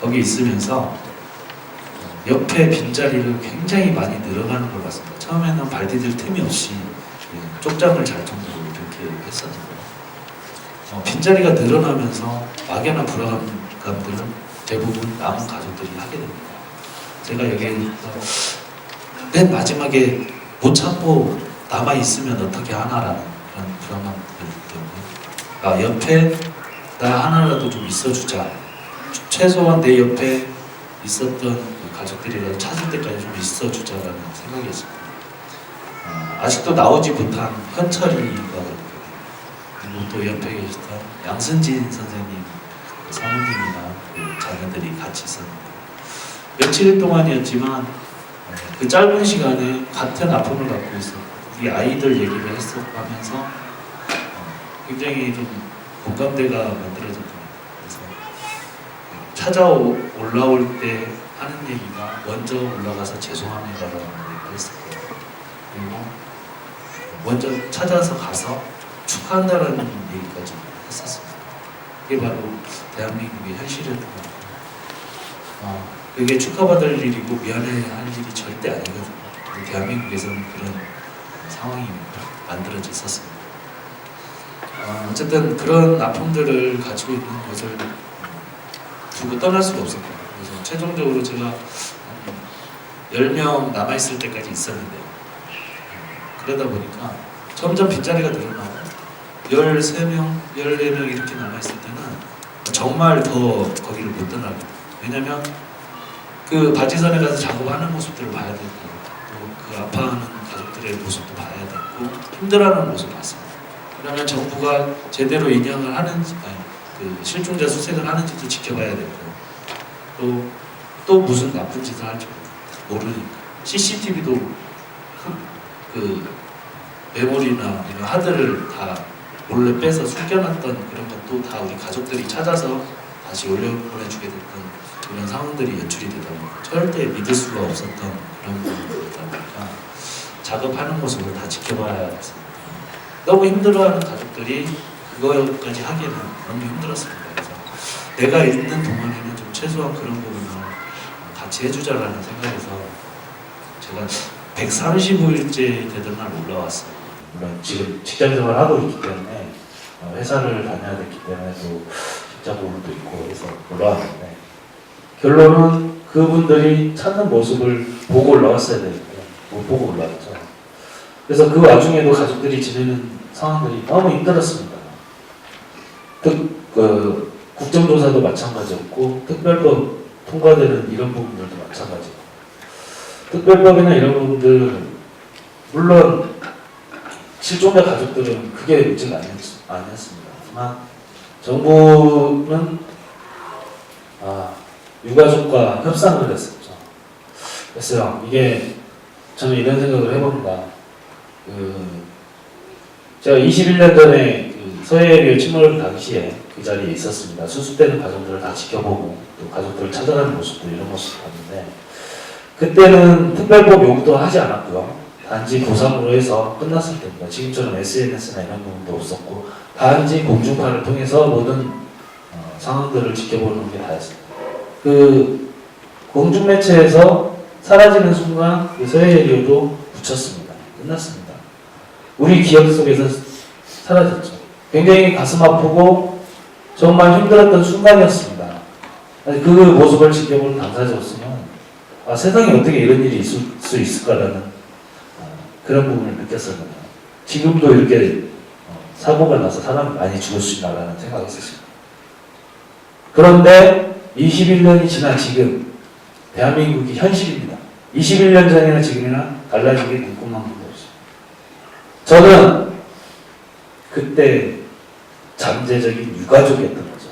거기 있으면서 옆에 빈자리를 굉장히 많이 늘어가는 걸 봤습니다. 처음에는 발 디딜 틈이 없이 쪽잠을 잘 정도로 이렇게 했었는데 빈자리가 늘어나면서 막연한 불안감들은 대부분 남은 가족들이 하게 됩니다. 제가 여기에서 맨 마지막에 못 참고 남아 있으면 어떻게 하나라는 그런 불안감들 때문에 옆에 나 하나라도 좀 있어주자. 최소한 내 옆에 있었던 그 가족들이라도 찾을 때까지 좀 있어주자라는 생각이었습니다. 아직도 나오지 못한 현철이가 그리고 또 옆에 계시던 양승진 선생님, 사모님이나 그 자녀들이 같이 있었는데 며칠 동안이었지만 그 짧은 시간에 같은 아픔을 갖고 있었고 우리 아이들 얘기를 하면서 굉장히 좀 공감대가 만들어졌던 것 같아요. 그래서 올라올 때 하는 얘기가 먼저 올라가서 죄송합니다라는 얘기를 했었고요. 그리고 먼저 찾아서 가서 축하한다라는 얘기까지 했었습니다. 이게 바로 대한민국의 현실이었던 것 같아요. 그게 축하받을 일이고 미안해할 일이 절대 아니거든요. 대한민국에서는 그런 상황이 만들어졌었습니다. 어쨌든 그런 아픔들을 가지고 있는 것을 두고 떠날 수가 없었고요. 그래서 최종적으로 제가 10명 남아있을 때까지 있었는데요. 그러다 보니까 점점 빈자리가 늘어나고 13명, 14명 이렇게 남아있을 때는 정말 더 거기를 못 떠나거든요. 왜냐면 그 바지선에 가서 작업하는 모습들을 봐야 되고 또 그 아파하는 가족들의 모습도 봐야 되고 힘들어하는 모습을 봤습니다. 그러면 정부가 제대로 인양을 하는지 그 실종자 수색을 하는지도 지켜봐야 되고 또 무슨 나쁜 짓을 할지 모르니까 CCTV도 그 메모리나 이런 하드를 다 몰래 빼서 숨겨놨던 그런 것도 다 우리 가족들이 찾아서 다시 올려보내주게 됐던 이런 상황들이 연출이 되다 보니까 절대 믿을 수가 없었던 그런 부분이다 보니까 작업하는 모습을 다 지켜봐야 했습니다. 너무 힘들어하는 가족들이 그거까지 하기에는 너무 힘들었습니다. 그래서 내가 있는 동안에는 좀 최소한 그런 부분을 같이 해주자라는 생각에서 제가 135일째 되던 날 올라왔어요. 물론 지금 직장생활을 하고 있기 때문에 회사를 다녀야 됐기 때문에 또 직장보험도 있고 해서 올라왔는데 결론은 그분들이 찾는 모습을 보고 올라왔어야 되는데 못 보고 올라왔죠. 그래서 그 와중에도 가족들이 지내는 상황들이 너무 힘들었습니다. 국정조사도 마찬가지였고 특별법 통과되는 이런 부분들도 마찬가지고 특별법이나 이런 부분들 물론 실종자 가족들은 그게 문제가 아니었습니다. 하지만 정부는 유가족과 협상을 했었죠. 그래서 이게 저는 이런 생각을 해봅니다. 제가 21년 전에 서해리오 침몰 당시에 그 자리에 있었습니다. 수습되는 가족들을 다 지켜보고 또 가족들을 찾아가는 모습도 이런 모습을 봤는데 그때는 특별법 요구도 하지 않았고요. 단지 보상으로 해서 끝났을 때입니다. 지금처럼 SNS나 이런 부분도 없었고 단지 공중파를 통해서 모든 상황들을 지켜보는 게 다였습니다. 그 공중매체에서 사라지는 순간 그 서해리오도 붙였습니다. 끝났습니다. 우리 기억 속에서 사라졌죠. 굉장히 가슴 아프고 정말 힘들었던 순간이었습니다. 그 모습을 지켜보는 당사자였으면 세상에 어떻게 이런 일이 있을 수 있을까라는 그런 부분을 느꼈었거든요. 지금도 이렇게 사고가 나서 사람이 많이 죽을 수 있나라는 생각이 있었습니다. 그런데 21년이 지난 지금 대한민국이 현실입니다. 21년 전이나 지금이나 달라진 게 눈꼽만큼도 없습니다. 저는 그때 잠재적인 유가족이었던 거죠.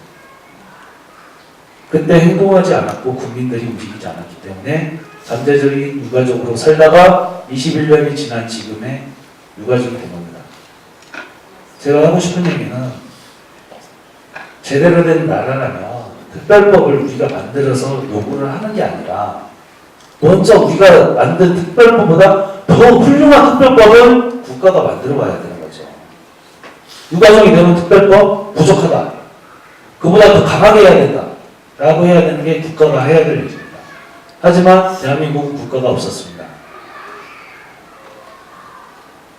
그때 행동하지 않았고 국민들이 움직이지 않았기 때문에 잠재적인 유가족으로 살다가 21년이 지난 지금의 유가족이 된 겁니다. 제가 하고 싶은 얘기는 제대로 된 나라라면 특별법을 우리가 만들어서 요구를 하는 게 아니라 먼저 우리가 만든 특별법보다 더 훌륭한 특별법을 국가가 만들어 봐야 되는 거죠. 유가족이 되면 특별법 부족하다. 그보다 더 강하게 해야 된다. 라고 해야 되는 게 국가가 해야 될 일입니다. 하지만 대한민국은 국가가 없었습니다.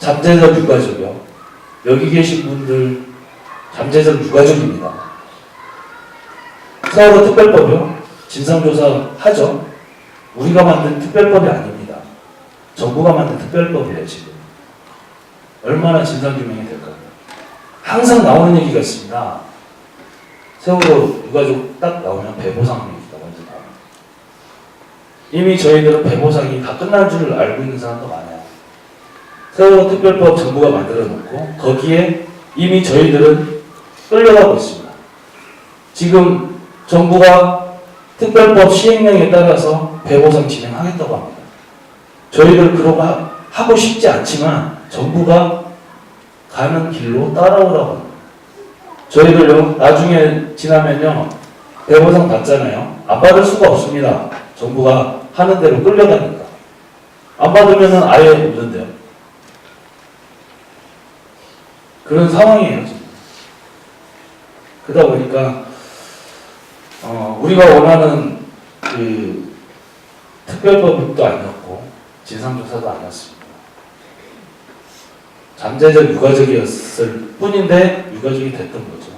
잠재적 유가족이요. 여기 계신 분들 잠재적 유가족입니다. 서울의 특별법이요. 진상조사 하죠. 우리가 만든 특별법이 아닙니다. 정부가 만든 특별법이에요, 지금. 얼마나 진상규명이 될까요? 항상 나오는 얘기가 있습니다. 세월호 유가족 딱 나오면 배보상 얘기가 먼저 나옵니다. 이미 저희들은 배보상이 다 끝난 줄 알고 있는 사람도 많아요. 세월호 특별법 정부가 만들어 놓고 거기에 이미 저희들은 끌려가고 있습니다. 지금 정부가 특별법 시행령에 따라서 배보상 진행하겠다고 합니다. 저희들 그러고 하고 싶지 않지만 정부가 가는 길로 따라오라고 합니다. 저희들요, 나중에 지나면요, 배보상 받잖아요. 안 받을 수가 없습니다. 정부가 하는 대로 끌려가니까. 안 받으면 아예 없는데요. 그런 상황이에요, 지금. 그러다 보니까, 우리가 원하는 그 특별법도 아니었고, 진상조사도 아니었습니다. 잠재적 유가족이었을 뿐인데, 유가족이 됐던 거죠.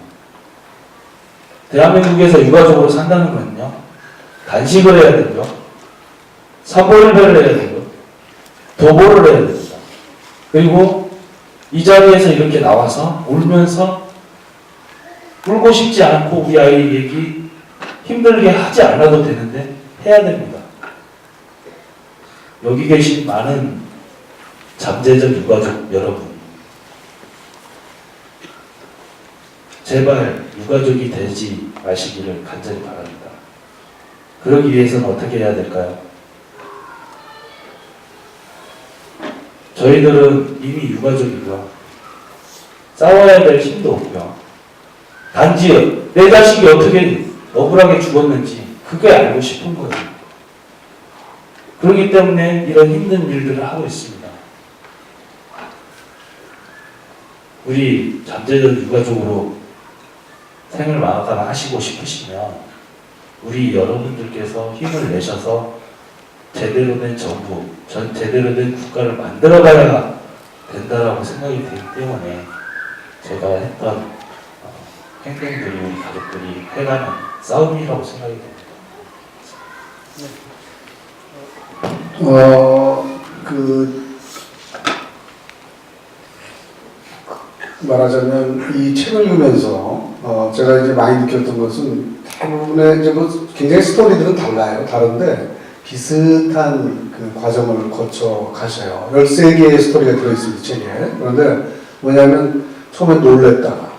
대한민국에서 유가족으로 산다는 건요, 단식을 해야 되고요, 사보일배를 해야 되고요, 도보를 해야 됩니다. 그리고 이 자리에서 이렇게 나와서 울면서 울고 싶지 않고 우리 아이 얘기 힘들게 하지 않아도 되는데 해야 됩니다. 여기 계신 많은 잠재적 유가족 여러분, 제발 유가족이 되지 마시기를 간절히 바랍니다. 그러기 위해서는 어떻게 해야 될까요? 저희들은 이미 유가족이고요. 싸워야 될 힘도 없고요. 단지 내 자식이 어떻게 억울하게 죽었는지 그게 알고 싶은 거예요. 그렇기 때문에 이런 힘든 일들을 하고 있습니다. 우리 잠재적 유가족으로 생을 마감하시고 싶으시면 우리 여러분들께서 힘을 내셔서 제대로 된 정부, 제대로 된 국가를 만들어가야 된다라고 생각이 되기 때문에 제가 했던 행동들이 우리 가족들이 해가는 싸움이라고 생각이 됩니다. 말하자면 이 책을 읽으면서 제가 이제 많이 느꼈던 것은 대부분의 이제 뭐 굉장히 스토리들은 달라요. 다른데 비슷한 그 과정을 거쳐 가셔요. 13개의 스토리가 들어있습니다, 책에. 그런데 뭐냐면 처음에 놀랬다가,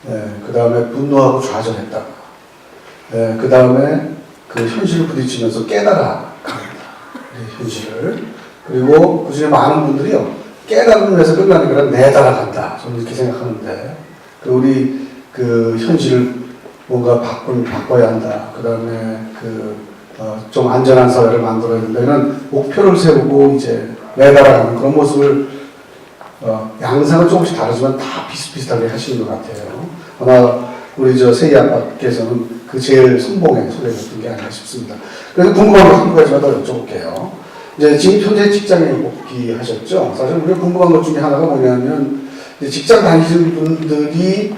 그 다음에 분노하고 좌절했다가, 그 다음에 그 현실을 부딪히면서 깨달아 갑니다. 현실을. 그리고 그 중에 많은 분들이요, 깨달음에서 끝나는 게 아니라 내달아간다. 저는 이렇게 생각하는데, 우리 그 현실을 뭔가 바꿔야 한다. 그 다음에 좀 안전한 사회를 만들어야 된다. 이런 목표를 세우고 이제 내달아가는 그런 모습을 양상은 조금씩 다르지만 다 비슷비슷하게 하시는 것 같아요. 아마 우리 세희 아빠께서는 그 제일 선봉에 소개했던 게 아닌가 싶습니다. 그래서 궁금한 거 한 가지만 더 여쭤볼게요. 이제 지금 현재 직장에 복귀하셨죠? 사실 우리가 궁금한 것 중에 하나가 뭐냐면 직장 다니시는 분들이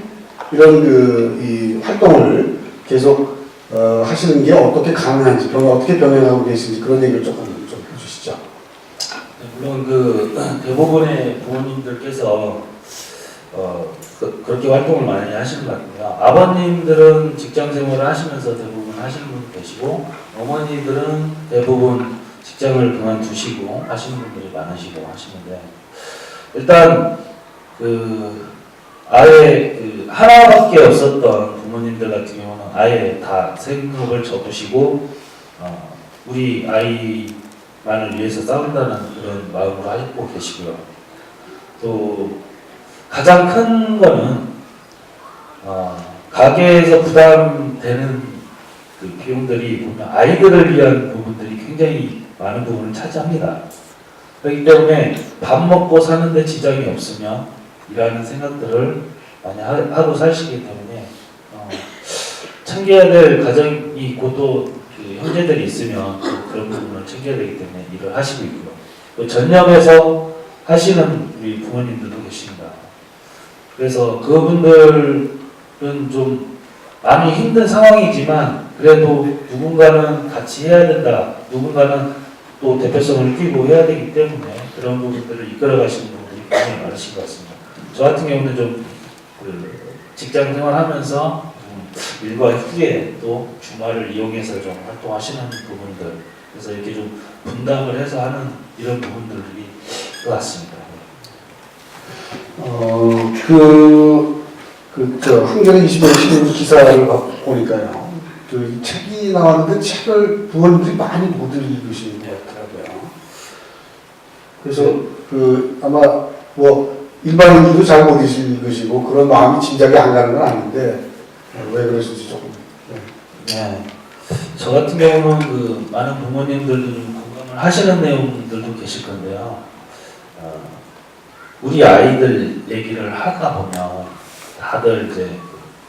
이런 이 활동을 계속 하시는 게 어떻게 가능한지, 어떻게 병행하고 계신지 그런 얘기를 조금 좀 해주시죠. 그러면 대부분의 부모님들께서 그렇게 활동을 많이 하시는 것 같고요. 아버님들은 직장 생활을 하시면서 대부분 하시는 분 계시고, 어머니들은 대부분 직장을 그만두시고 하시는 분들이 많으시고 하시는데, 일단 아예 하나밖에 없었던 부모님들 같은 경우는 아예 다 생업을 접으시고 우리 아이만을 위해서 싸운다는 그런 마음으로 하고 계시고요. 또 가장 큰 거는 가게에서 부담되는 그 비용들이 보면 아이들을 위한 부분들이 굉장히 많은 부분을 차지합니다. 그렇기 때문에 밥 먹고 사는데 지장이 없으면 이라는 생각들을 많이 하고 사시기 때문에 챙겨야 될 가정이 있고 또 형제들이 있으면 또 그런 부분을 챙겨야 되기 때문에 일을 하시고 있고요. 또 전념해서 하시는 우리 부모님들도 계십니다. 그래서 그분들은 좀 많이 힘든 상황이지만 그래도 누군가는 같이 해야 된다, 누군가는 또 대표성을 띄고 해야 되기 때문에 그런 부분들을 이끌어 가시는 분들이 굉장히 많으신 것 같습니다. 저 같은 경우는 좀 직장 생활하면서 일과 후에 또 주말을 이용해서 좀 활동하시는 부분들, 그래서 이렇게 좀 분담을 해서 하는 이런 부분들이 것 같습니다. 한겨레 21일 신문 기사를 보니까요. 이 책이 나왔는데 책을 부모님들이 많이 못 읽으시는 것 같더라고요. 그래서 아마 일반인들도 잘 못 읽으시고 그런 마음이 짐작이 안 가는 건 아닌데 왜 그러실지 조금. 네. 저 같은 경우는 많은 부모님들도 좀 공감을 하시는 내용들도 계실 건데요. 우리 아이들 얘기를 하다 보면 다들 이제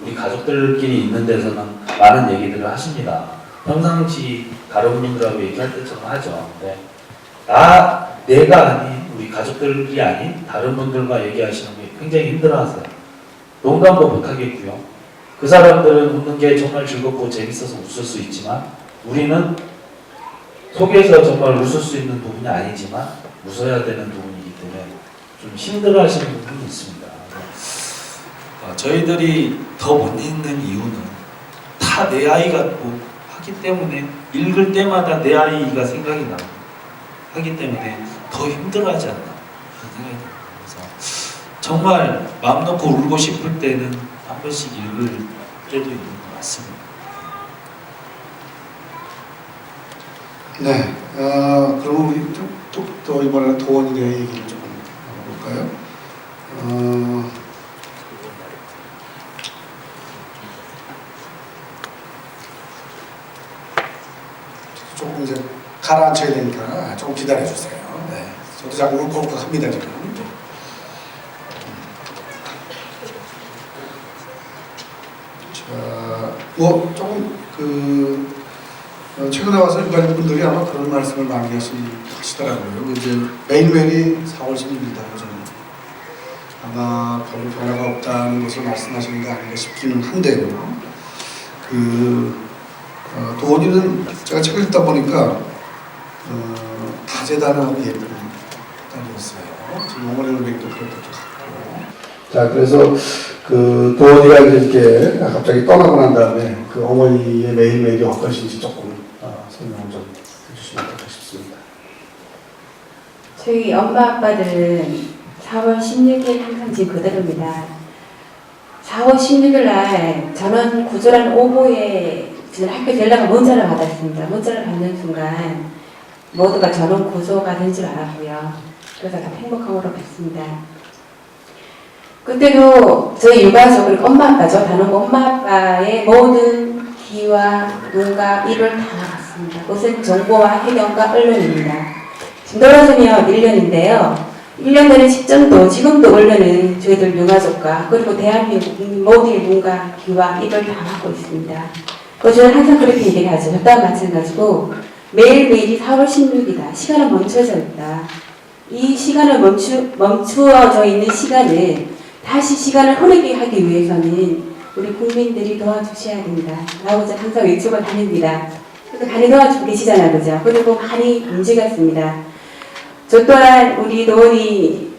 우리 가족들끼리 있는 데서는 많은 얘기들을 하십니다. 평상시 다른 분들하고 얘기할 때처럼 하죠. 근데 내가 아닌 우리 가족들이 아닌 다른 분들과 얘기하시는 게 굉장히 힘들어하세요. 농담도 못하겠고요. 그 사람들은 웃는 게 정말 즐겁고 재밌어서 웃을 수 있지만 우리는 속에서 정말 웃을 수 있는 부분이 아니지만 웃어야 되는 부분이기 때문에 좀 힘들어하시는 부분이 있습니다. 저희들이 더 못 읽는 이유는 다 내 아이 같고 하기 때문에 읽을 때마다 내 아이가 생각이 나고 하기 때문에 더 힘들어하지 않나 그런 생각이 듭니다. 그래서 정말 마음 놓고 울고 싶을 때는 한 번씩 읽을 때도 있는 것 같습니다. 네. 그럼 우리 또 이번에는 도원이네 얘기를 좀 볼까요? 조금 이제 가라앉혀야 되니까 조금 기다려주세요. 네. 저도 자꾸 울컥울컥합니다 지금. 자, 조금 최근에 와서 일반 분들이 아마 그런 말씀을 많이 하시더라고요. 이제 매일매일이 4월 10일이다. 저는 아마 별로 변화가 없다는 것을 말씀하시는 게 아닌가 싶기는 한데요. 도원이는 제가 책을 읽다 보니까 다재다능하고 예쁜 딸이었어요. 지금 어머니 얼굴도 그럴 것도 같고. 자, 그래서 도원이가 이렇게 갑자기 떠나고 난 다음에 어머니의 매일매일이 어떠신지 조금 설명을 좀 해주시면 어떨까 싶습니다. 저희 엄마 아빠들은 4월 16일 항상 지금 그대로입니다. 4월 16일 날 전원 구조란 오보에 학교 연락을 문자를 받았습니다. 문자를 받는 순간 모두가 전원 구조가 된 줄 알았고요. 그래서 다 행복함으로 봤습니다. 그때도 저희 유가족, 그리고 엄마 아빠죠. 단원 엄마 아빠의 모든 귀와 눈과 입을 다 막았습니다. 그것은 정보와 해경과 언론입니다. 지금 떨어지면 1년인데요. 1년 전에 시점도 지금도 언론은 저희들 유가족과 그리고 대한민국 모두의 눈과 귀와 입을 다 막고 있습니다. 저는 항상 그렇게 얘기를 하죠. 저 또한 마찬가지고 매일매일이 4월 16일이다. 시간은 멈춰져 있다. 이 시간을 멈추어져 있는 시간을 다시 시간을 흐르게 하기 위해서는 우리 국민들이 도와주셔야 된다. 라고 항상 외치고 다닙니다. 그래서 많이 도와주고 계시잖아요. 그죠? 그리고 많이 움직였습니다. 저 또한 우리 노원이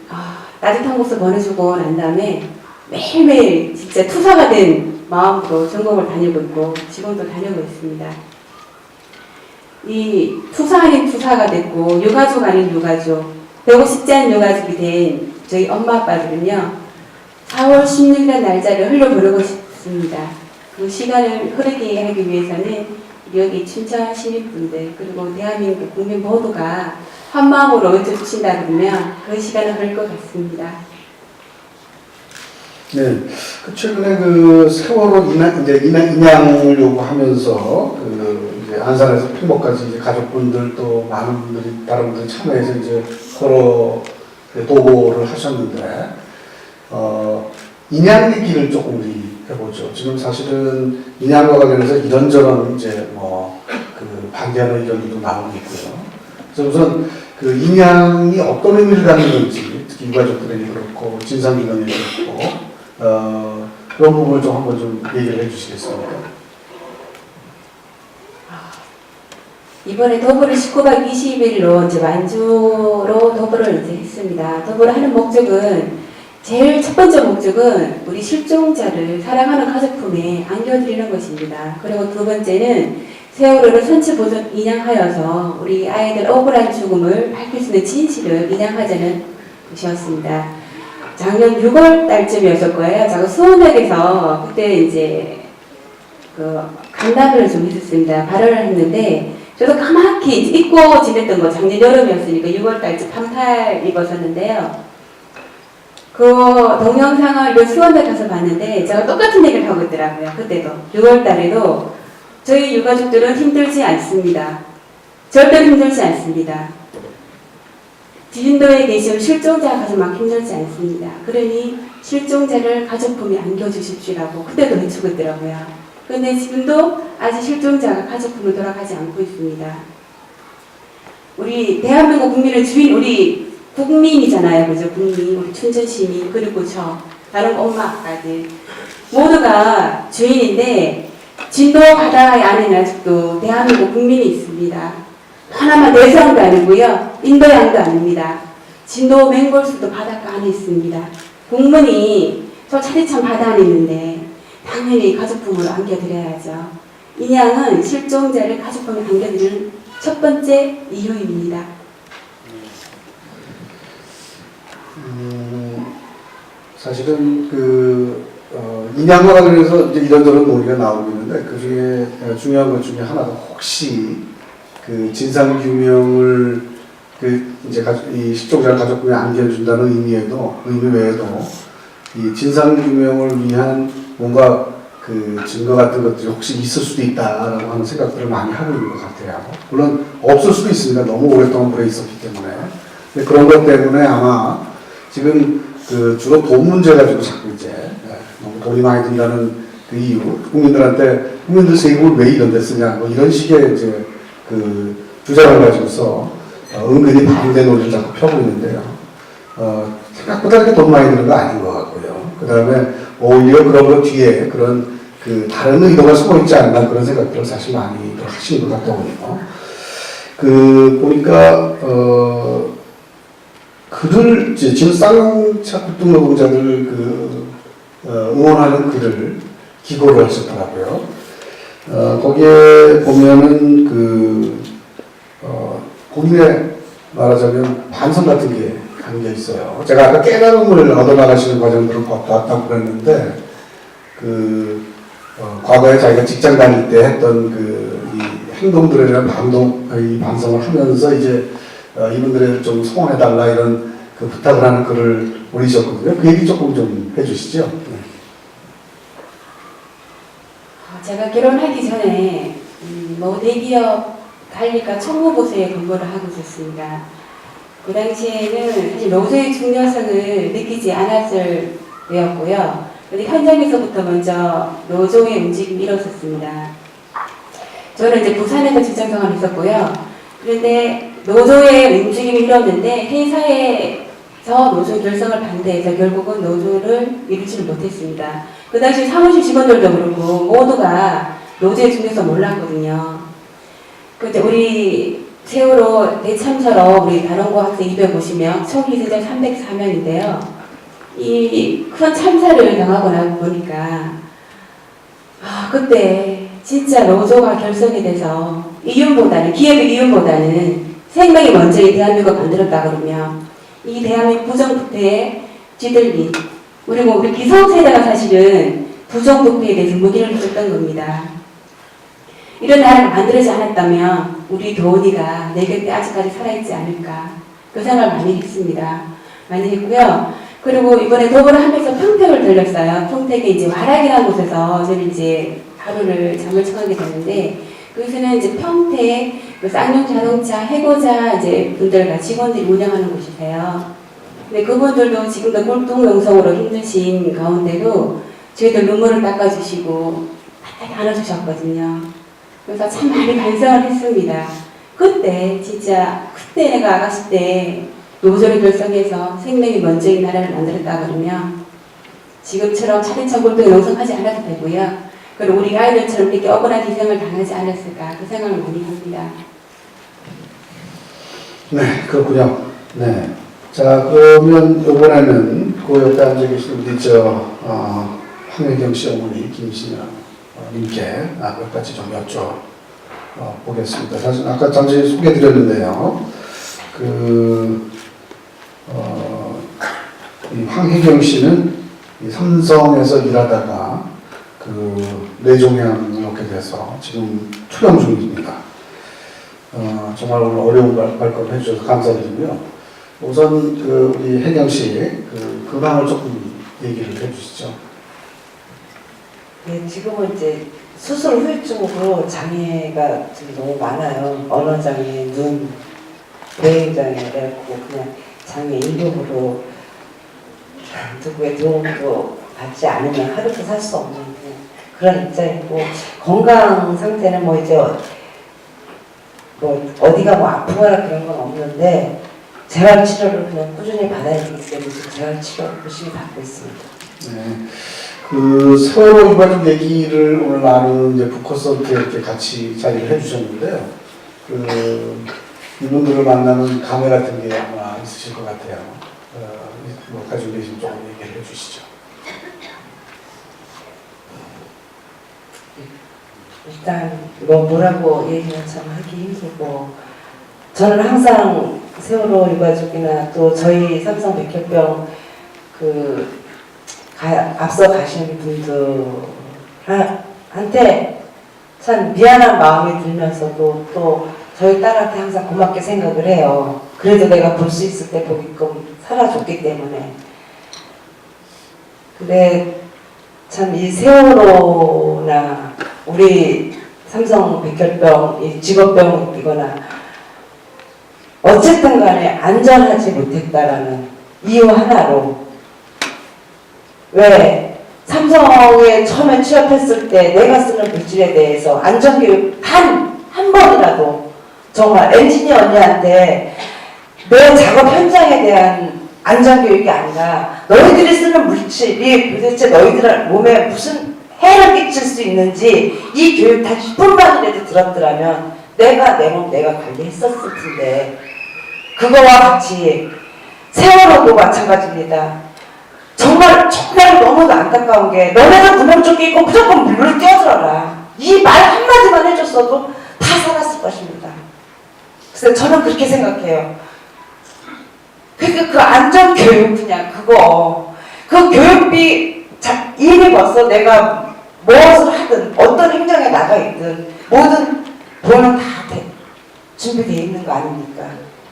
따뜻한 곳을 보내주고 난 다음에 매일매일 진짜 투사가 된 마음으로 전공을 다니고 있고 지금도 다니고 있습니다. 이 투사 아닌 투사가 됐고 유가족 아닌 유가족, 되고 싶지 않은 유가족이 된 저희 엄마 아빠들은요, 4월 16일 날짜를 흘려보내고 싶습니다. 그 시간을 흐르게 하기 위해서는 여기 춘천 시민분들 그리고 대한민국 국민 모두가 한 마음으로 외쳐주신다 그러면 그 시간은 흐를 것 같습니다. 네, 최근에 그 세월호 인양을 요구하면서 이제 안산에서 풍목까지 이제 가족분들 또 많은 분들이 다른 분들이 참여해서 이제 서로 도보를 하셨는데 인양 얘기를 조금 우리 해보죠. 지금 사실은 인양과 관련해서 이런저런 이제 그 반대하는 의견도 나오고 있고요. 그래서 우선 그 인양이 어떤 의미를 갖는 건지 특히 유가족들에게 그렇고 진상규명에게 그렇고 그런 부분을 좀 한번 좀 얘기를 해주시겠습니까? 이번에 도보를 19박 20일로 이제 완주로 도보를 이제 했습니다. 도보를 하는 목적은 제일 첫 번째 목적은 우리 실종자를 사랑하는 가족품에 안겨드리는 것입니다. 그리고 두 번째는 세월호를 선체 보존 인양하여서 우리 아이들 억울한 죽음을 밝힐 수 있는 진실을 인양하자는 것이었습니다. 작년 6월 달쯤이었을 거예요. 제가 수원역에서 그때 이제 그 간담회를 좀 했었습니다. 발언을 했는데 저도 까맣게 잊고 지냈던 거 작년 여름이었으니까 6월 달쯤 밤탈 입었었는데요. 그 동영상을 수원에 가서 봤는데 제가 똑같은 얘기를 하고 있더라고요. 그때도 6월 달에도 저희 유가족들은 힘들지 않습니다. 절대로 힘들지 않습니다. 지진도에 계신 실종자 가서만 힘들지 않습니다. 그러니 실종자를 가족품에 안겨주십시오라고 그때도 외치고 있더라고요. 그런데 지금도 아직 실종자가 가족품으로 돌아가지 않고 있습니다. 우리 대한민국 국민의 주인, 우리 국민이잖아요. 그죠? 국민, 우리 춘천시민, 그리고 저, 다른 엄마, 아빠들. 모두가 주인인데, 진도 바다 안에는 아직도 대한민국 국민이 있습니다. 하나만 내성도 아니고요. 인도양도 아닙니다. 진도 맹골수도 바닷가 안에 있습니다. 국민이 저 차디찬 바다 안에 있는데, 당연히 가족품으로 안겨드려야죠. 인양은 실종자를 가족품에 안겨드리는 첫 번째 이유입니다. 사실은 인양과 관련해서 이제 이런저런 논의가 나오고 있는데 그 중에 중요한 것 중에 하나가 혹시 그 진상 규명을 이제 이 실종자 가족분에 안겨준다는 의미 외에도 이 진상 규명을 위한 뭔가 그 증거 같은 것들이 혹시 있을 수도 있다라고 하는 생각들을 많이 하고 있는 것 같아요. 물론 없을 수도 있습니다. 너무 오랫동안 오래 있었기 때문에. 근데 그런 것 때문에 아마 지금 주로 돈 문제 가지고 자꾸 이제 너무 돈이 많이 든다는 그 이유, 국민들 세금을 왜 이런 데 쓰냐, 뭐 이런 식의 이제 주장을 가지고서 은근히 반대 논의를 자꾸 펴고 있는데요. 생각보다 그렇게 돈 많이 드는 거 아닌 것 같고요. 그 다음에 오히려 그런 것 뒤에 그런 다른 의도가 숨어 있지 않나 그런 생각들을 사실 많이 하시는 것 같더군요. 보니까 글을 지금 쌍용차 등록공자들 응원하는 글을 기고를 하셨더라고요. 거기에 보면은 본인의 말하자면 반성 같은 게 담겨 있어요. 제가 아까 깨달음을 얻어나가시는 과정들을 봤다고 그랬는데 과거에 자기가 직장 다닐 때 했던 이 행동들에 대한 반성을 하면서 이제 이분들을 좀 소원해달라 이런 부탁을 하는 글을 올리셨거든요. 그 얘기 조금 좀 해주시죠. 네. 제가 결혼하기 전에 대기업 관리과 총무부서에 근무를 하고 있었습니다. 그 당시에는 사실 노조의 중요성을 느끼지 않았을 때였고요. 근데 현장에서부터 먼저 노조의 움직임이 일어섰습니다. 저는 이제 부산에서 직장생활을 했었고요. 그런데 노조의 움직임이 일었는데 회사에서 노조 결성을 반대해서 결국은 노조를 이루지를 못했습니다. 그 당시 사무실 직원들도 그렇고 모두가 노조의 중요성 몰랐거든요. 그때 우리 세월호 대참처럼 우리 단원고 학생 250명, 총 희생자 304명인데요. 이 큰 참사를 당하고 나고 보니까 그때 진짜 노조가 결성이 돼서 이윤보다는, 기업의 이윤보다는 생명이 먼저 이 대한민국을 만들었다 그러면 이 대한민국 부정부패에 쥐들린 우리 기성세대가 사실은 부정부패에 대해서 무기를 줬던 겁니다. 이런 나라가 만들어지지 않았다면 우리 도원이가 내 곁에 아직까지 살아있지 않을까, 그 생각을 많이 했습니다. 많이 했고요. 그리고 이번에 도보를 하면서 평택을 들렸어요. 평택에 이제 와락이라는 곳에서 저는 이제 하루를 잠을 청하게 됐는데, 거기서는 이제 평택 쌍용 자동차 해고자 이제 분들과 직원들이 운영하는 곳이세요. 근데 그분들도 지금도 꼴통농성으로 힘드신 가운데도 저희들 눈물을 닦아주시고 따뜻하게 안아주셨거든요. 그래서 참 많이 반성을 했습니다. 그때 내가 아가씨 때 노조를 결성해서 생명이 먼저 이 나라를 만들었다 그러면 지금처럼 차례차 꼴통이 농성하지 않아도 되고요. 그리고 우리 아이들처럼 이렇게 억울한 희생을 당하지 않았을까, 그 생각을 많이 합니다. 네, 그렇군요. 네. 자, 그러면 이번에는 그 옆에 앉아 계신 우리 황혜경 씨 어머니 김신영 님께 몇 가지 좀 여쭤보겠습니다. 사실 아까 잠시 소개드렸는데요. 이 황혜경 씨는 이 삼성에서 일하다가 뇌종양 이렇게 돼서 지금 투병 중입니다. 정말 오늘 어려운 발걸음 해주셔서 감사드리고요. 우선 우리 혜경 씨 근황을 조금 얘기를 해주시죠. 네, 지금은 이제 수술 후유증으로 장애가 지금 너무 많아요. 언어장애, 눈, 대행장애, 그래갖고 그냥 장애 일부러 누구의 도움도 받지 않으면 하루도 살 수 없는 그런 입장이고, 건강 상태는 뭐 이제 뭐 어디가 뭐 아프거나 그런 건 없는데 재활 치료를 그냥 꾸준히 받아야 되기 때문에 재활 치료 열심히 받고 있습니다. 네. 세월호 유가족 얘기를 오늘 나누는 이제 북콘서트에 이렇게 같이 자리를 해주셨는데요. 이분들을 만나는 감회 같은 게 아마 있으실 것 같아요. 뭐 가지고 계신 조금 얘기를 해주시죠. 일단 뭐라고 얘기는 참 하기 힘들고, 저는 항상 세월호 유가족이나 또 저희 삼성 백혈병 앞서 가신 분들한테 참 미안한 마음이 들면서도 또 저희 딸한테 항상 고맙게 생각을 해요. 그래도 내가 볼 수 있을 때 보게끔 살아줬기 때문에. 근데 참 이 세월호나 우리 삼성 백혈병, 직업병이거나 어쨌든 간에 안전하지 못했다라는 이유 하나로, 왜 삼성에 처음에 취업했을 때 내가 쓰는 물질에 대해서 안전교육 한 번이라도 정말 엔지니어 언니한테 내 작업 현장에 대한 안전교육이 아니라 너희들이 쓰는 물질이 도대체 너희들 몸에 무슨 해를 끼칠 수 있는지 이 교육 단 10분만이라도 들었더라면 내가 내 몸 내가 관리했었을 텐데. 그거와 같이 세월호도 마찬가지입니다. 정말 너무도 안타까운 게, 너네들 구명조끼 입고 무조건 물을 뛰어들어라, 이 말 한마디만 해줬어도 다 살았을 것입니다. 그래서 저는 그렇게 생각해요. 그러니까 그 안전교육, 그냥 그 교육비 이미 벌써 내가 무엇을 하든 어떤 행정에 나가 있든 모든 돈은 다 준비되어 있는 거 아닙니까?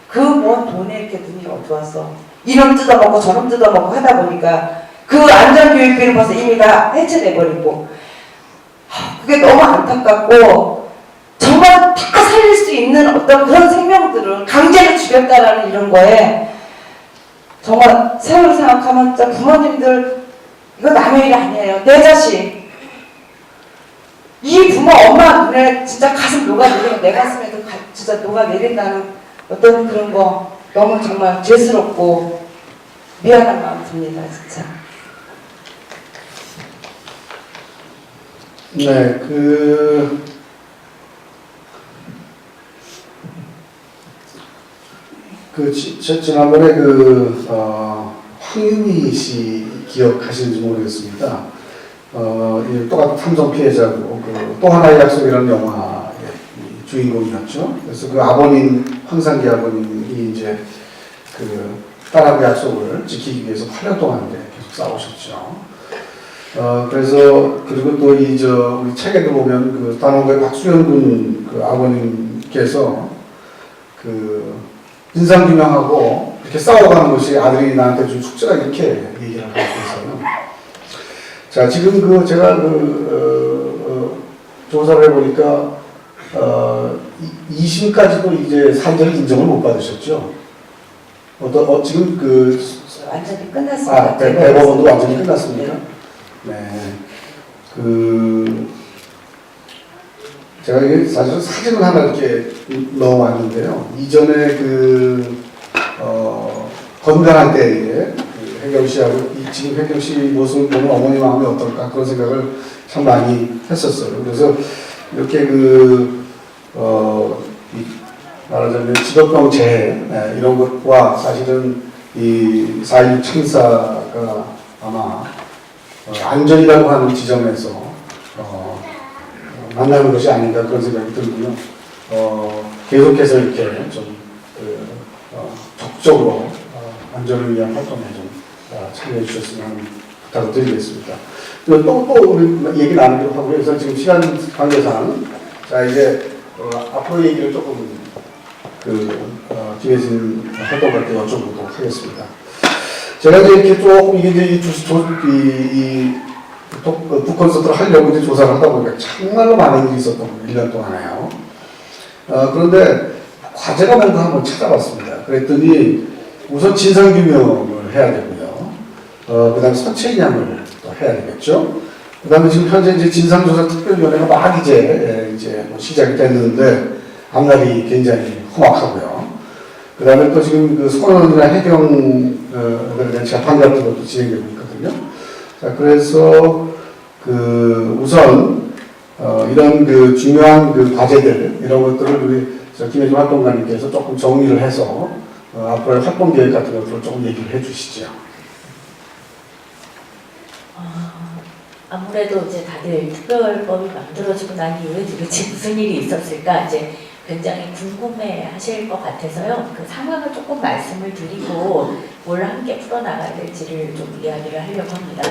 그 뭔 돈에 이렇게 눈이 어두워서 이놈 뜯어먹고 저놈 뜯어먹고 하다 보니까 그 안전교육비는 벌써 이미 다 해체돼버리고, 그게 너무 안타깝고, 정말 다 살릴 수 있는 어떤 그런 생명들을 강제로 죽였다라는 이런 거에 정말 세월을 생각하면 진짜 부모님들 이거 남의 일이 아니에요. 내 자식, 이 부모 엄마 눈에 진짜 가슴 녹아내리고 내 가슴에도 진짜 녹아내린다는 어떤 그런 거 너무 정말 죄스럽고 미안한 마음 듭니다, 진짜. 네, 지난번에 황유미 씨 기억하시는지 모르겠습니다. 똑같은 탐정 피해자고 또 하나의 약속이라는 영화의 주인공이었죠. 그래서 그 아버님, 황상기 아버님이 이제 딸하고 약속을 지키기 위해서 8년 동안 계속 싸우셨죠. 그래서 그리고 또 우리 책에도 보면 단원고의 박수현 군 아버님께서 진상규명하고 이렇게 싸워가는 것이 아들이 나한테 준 숙제라 이렇게 얘기를 하고 있어요. 자, 지금 제가 조사를 해보니까 2심까지도 이제 산재를 인정을 못 받으셨죠. 지금 완전히 끝났습니다. 대법원도 완전히 끝났습니까? 네. 제가 이게 사실 사진을 하나 이렇게 넣어왔는데요. 이전에 건강한 때에 혜경 씨하고 지금 혜경 씨 모습을 보면 어머니 마음이 어떨까 그런 생각을 참 많이 했었어요. 그래서 이렇게 말하자면 직업병 재해 이런 것과 사실은 이 4.16 참사가 아마 안전이라고 하는 지점에서 만나는 것이 아닌가 그런 생각이 들고요. 계속해서 이렇게 좀 적극적으로 안전을 위한 활동에 좀 참여해 주셨으면 부탁을 드리겠습니다. 또 우리 얘기 나누기로 하고요. 그래서 지금 시간 관계상 자 이제 앞으로 얘기를 조금 김혜진 활동가께 여쭤보도록 하겠습니다. 제가 이제 이렇게 조금 이게 북콘서트를 하려고 이제 조사를 하다 보니까 정말로 많은 일이 있었던 거예요. 1년 동안에요. 그런데 과제가 뭔가 한번 찾아봤습니다. 그랬더니 우선 진상규명을 해야 되고요. 그 다음에 선체인양을 또 해야 되겠죠. 그 다음에 지금 현재 이제 진상조사특별위원회가 막 이제 시작이 됐는데 앞날이 굉장히 험악하고요. 그 다음에 또 지금 선언이나 해경에 대한 재판 같은 것도 진행되고 있거든요. 자, 그래서 우선 이런 중요한 과제들 이런 것들을 우리 김혜진 활동가님께서 조금 정리를 해서 앞으로의 활동 계획 같은 것들을 조금 얘기를 해주시죠. 아무래도 이제 다들 특별법이 만들어지고 난 이후에 도대체 무슨 일이 있었을까 이제 굉장히 궁금해하실 것 같아서요. 그 상황을 조금 말씀을 드리고 뭘 함께 풀어나가야 될지를 좀 이야기를 하려고 합니다.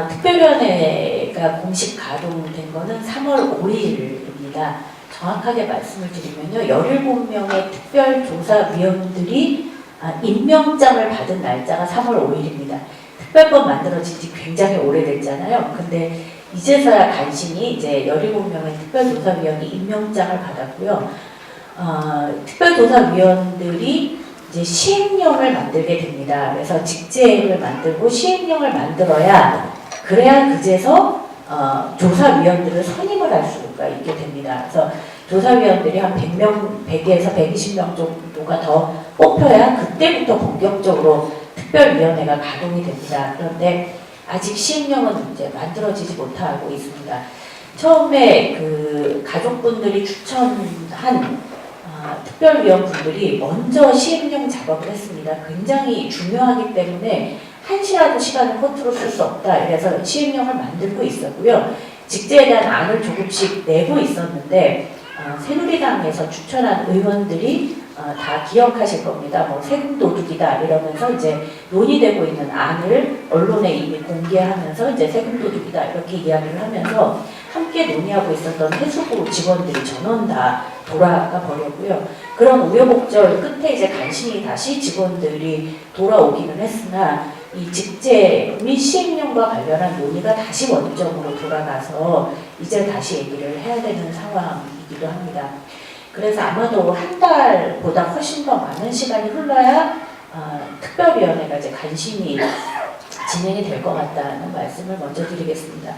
특별위원회가 공식 가동된 거는 3월 5일입니다. 정확하게 말씀을 드리면요. 17명의 특별조사위원들이 임명장을 받은 날짜가 3월 5일입니다. 특별법 만들어진 지 굉장히 오래됐잖아요. 근데 이제서야 간신히 이제 17명의 특별조사위원이 임명장을 받았고요. 특별조사위원들이 이제 시행령을 만들게 됩니다. 그래서 직제를 만들고 시행령을 만들어야 그래야 그제서 조사위원들을 선임을 할 수가 있게 됩니다. 그래서 조사위원들이 한 100에서 120명 정도가 더 뽑혀야 그때부터 본격적으로 특별위원회가 가동이 됩니다. 그런데 아직 시행령은 이제 만들어지지 못하고 있습니다. 처음에 가족분들이 추천한 특별위원분들이 먼저 시행령 작업을 했습니다. 굉장히 중요하기 때문에 한시라도 시간을 허투루 쓸 수 없다. 그래서 시행령을 만들고 있었고요. 직제에 대한 안을 조금씩 내고 있었는데 새누리당에서 추천한 의원들이 다 기억하실 겁니다. 세금 도둑이다 이러면서 이제 논의되고 있는 안을 언론에 이미 공개하면서 이제 세금 도둑이다 이렇게 이야기를 하면서 함께 논의하고 있었던 해수부 직원들이 전원 다 돌아가 버렸고요. 그런 우여곡절 끝에 이제 간신히 다시 직원들이 돌아오기는 했으나 이 직제 및 시행령과 관련한 논의가 다시 원점으로 돌아가서 이제 다시 얘기를 해야 되는 상황이기도 합니다. 그래서 아마도 한 달보다 훨씬 더 많은 시간이 흘러야 특별위원회가 이제 간신히 진행이 될 것 같다는 말씀을 먼저 드리겠습니다.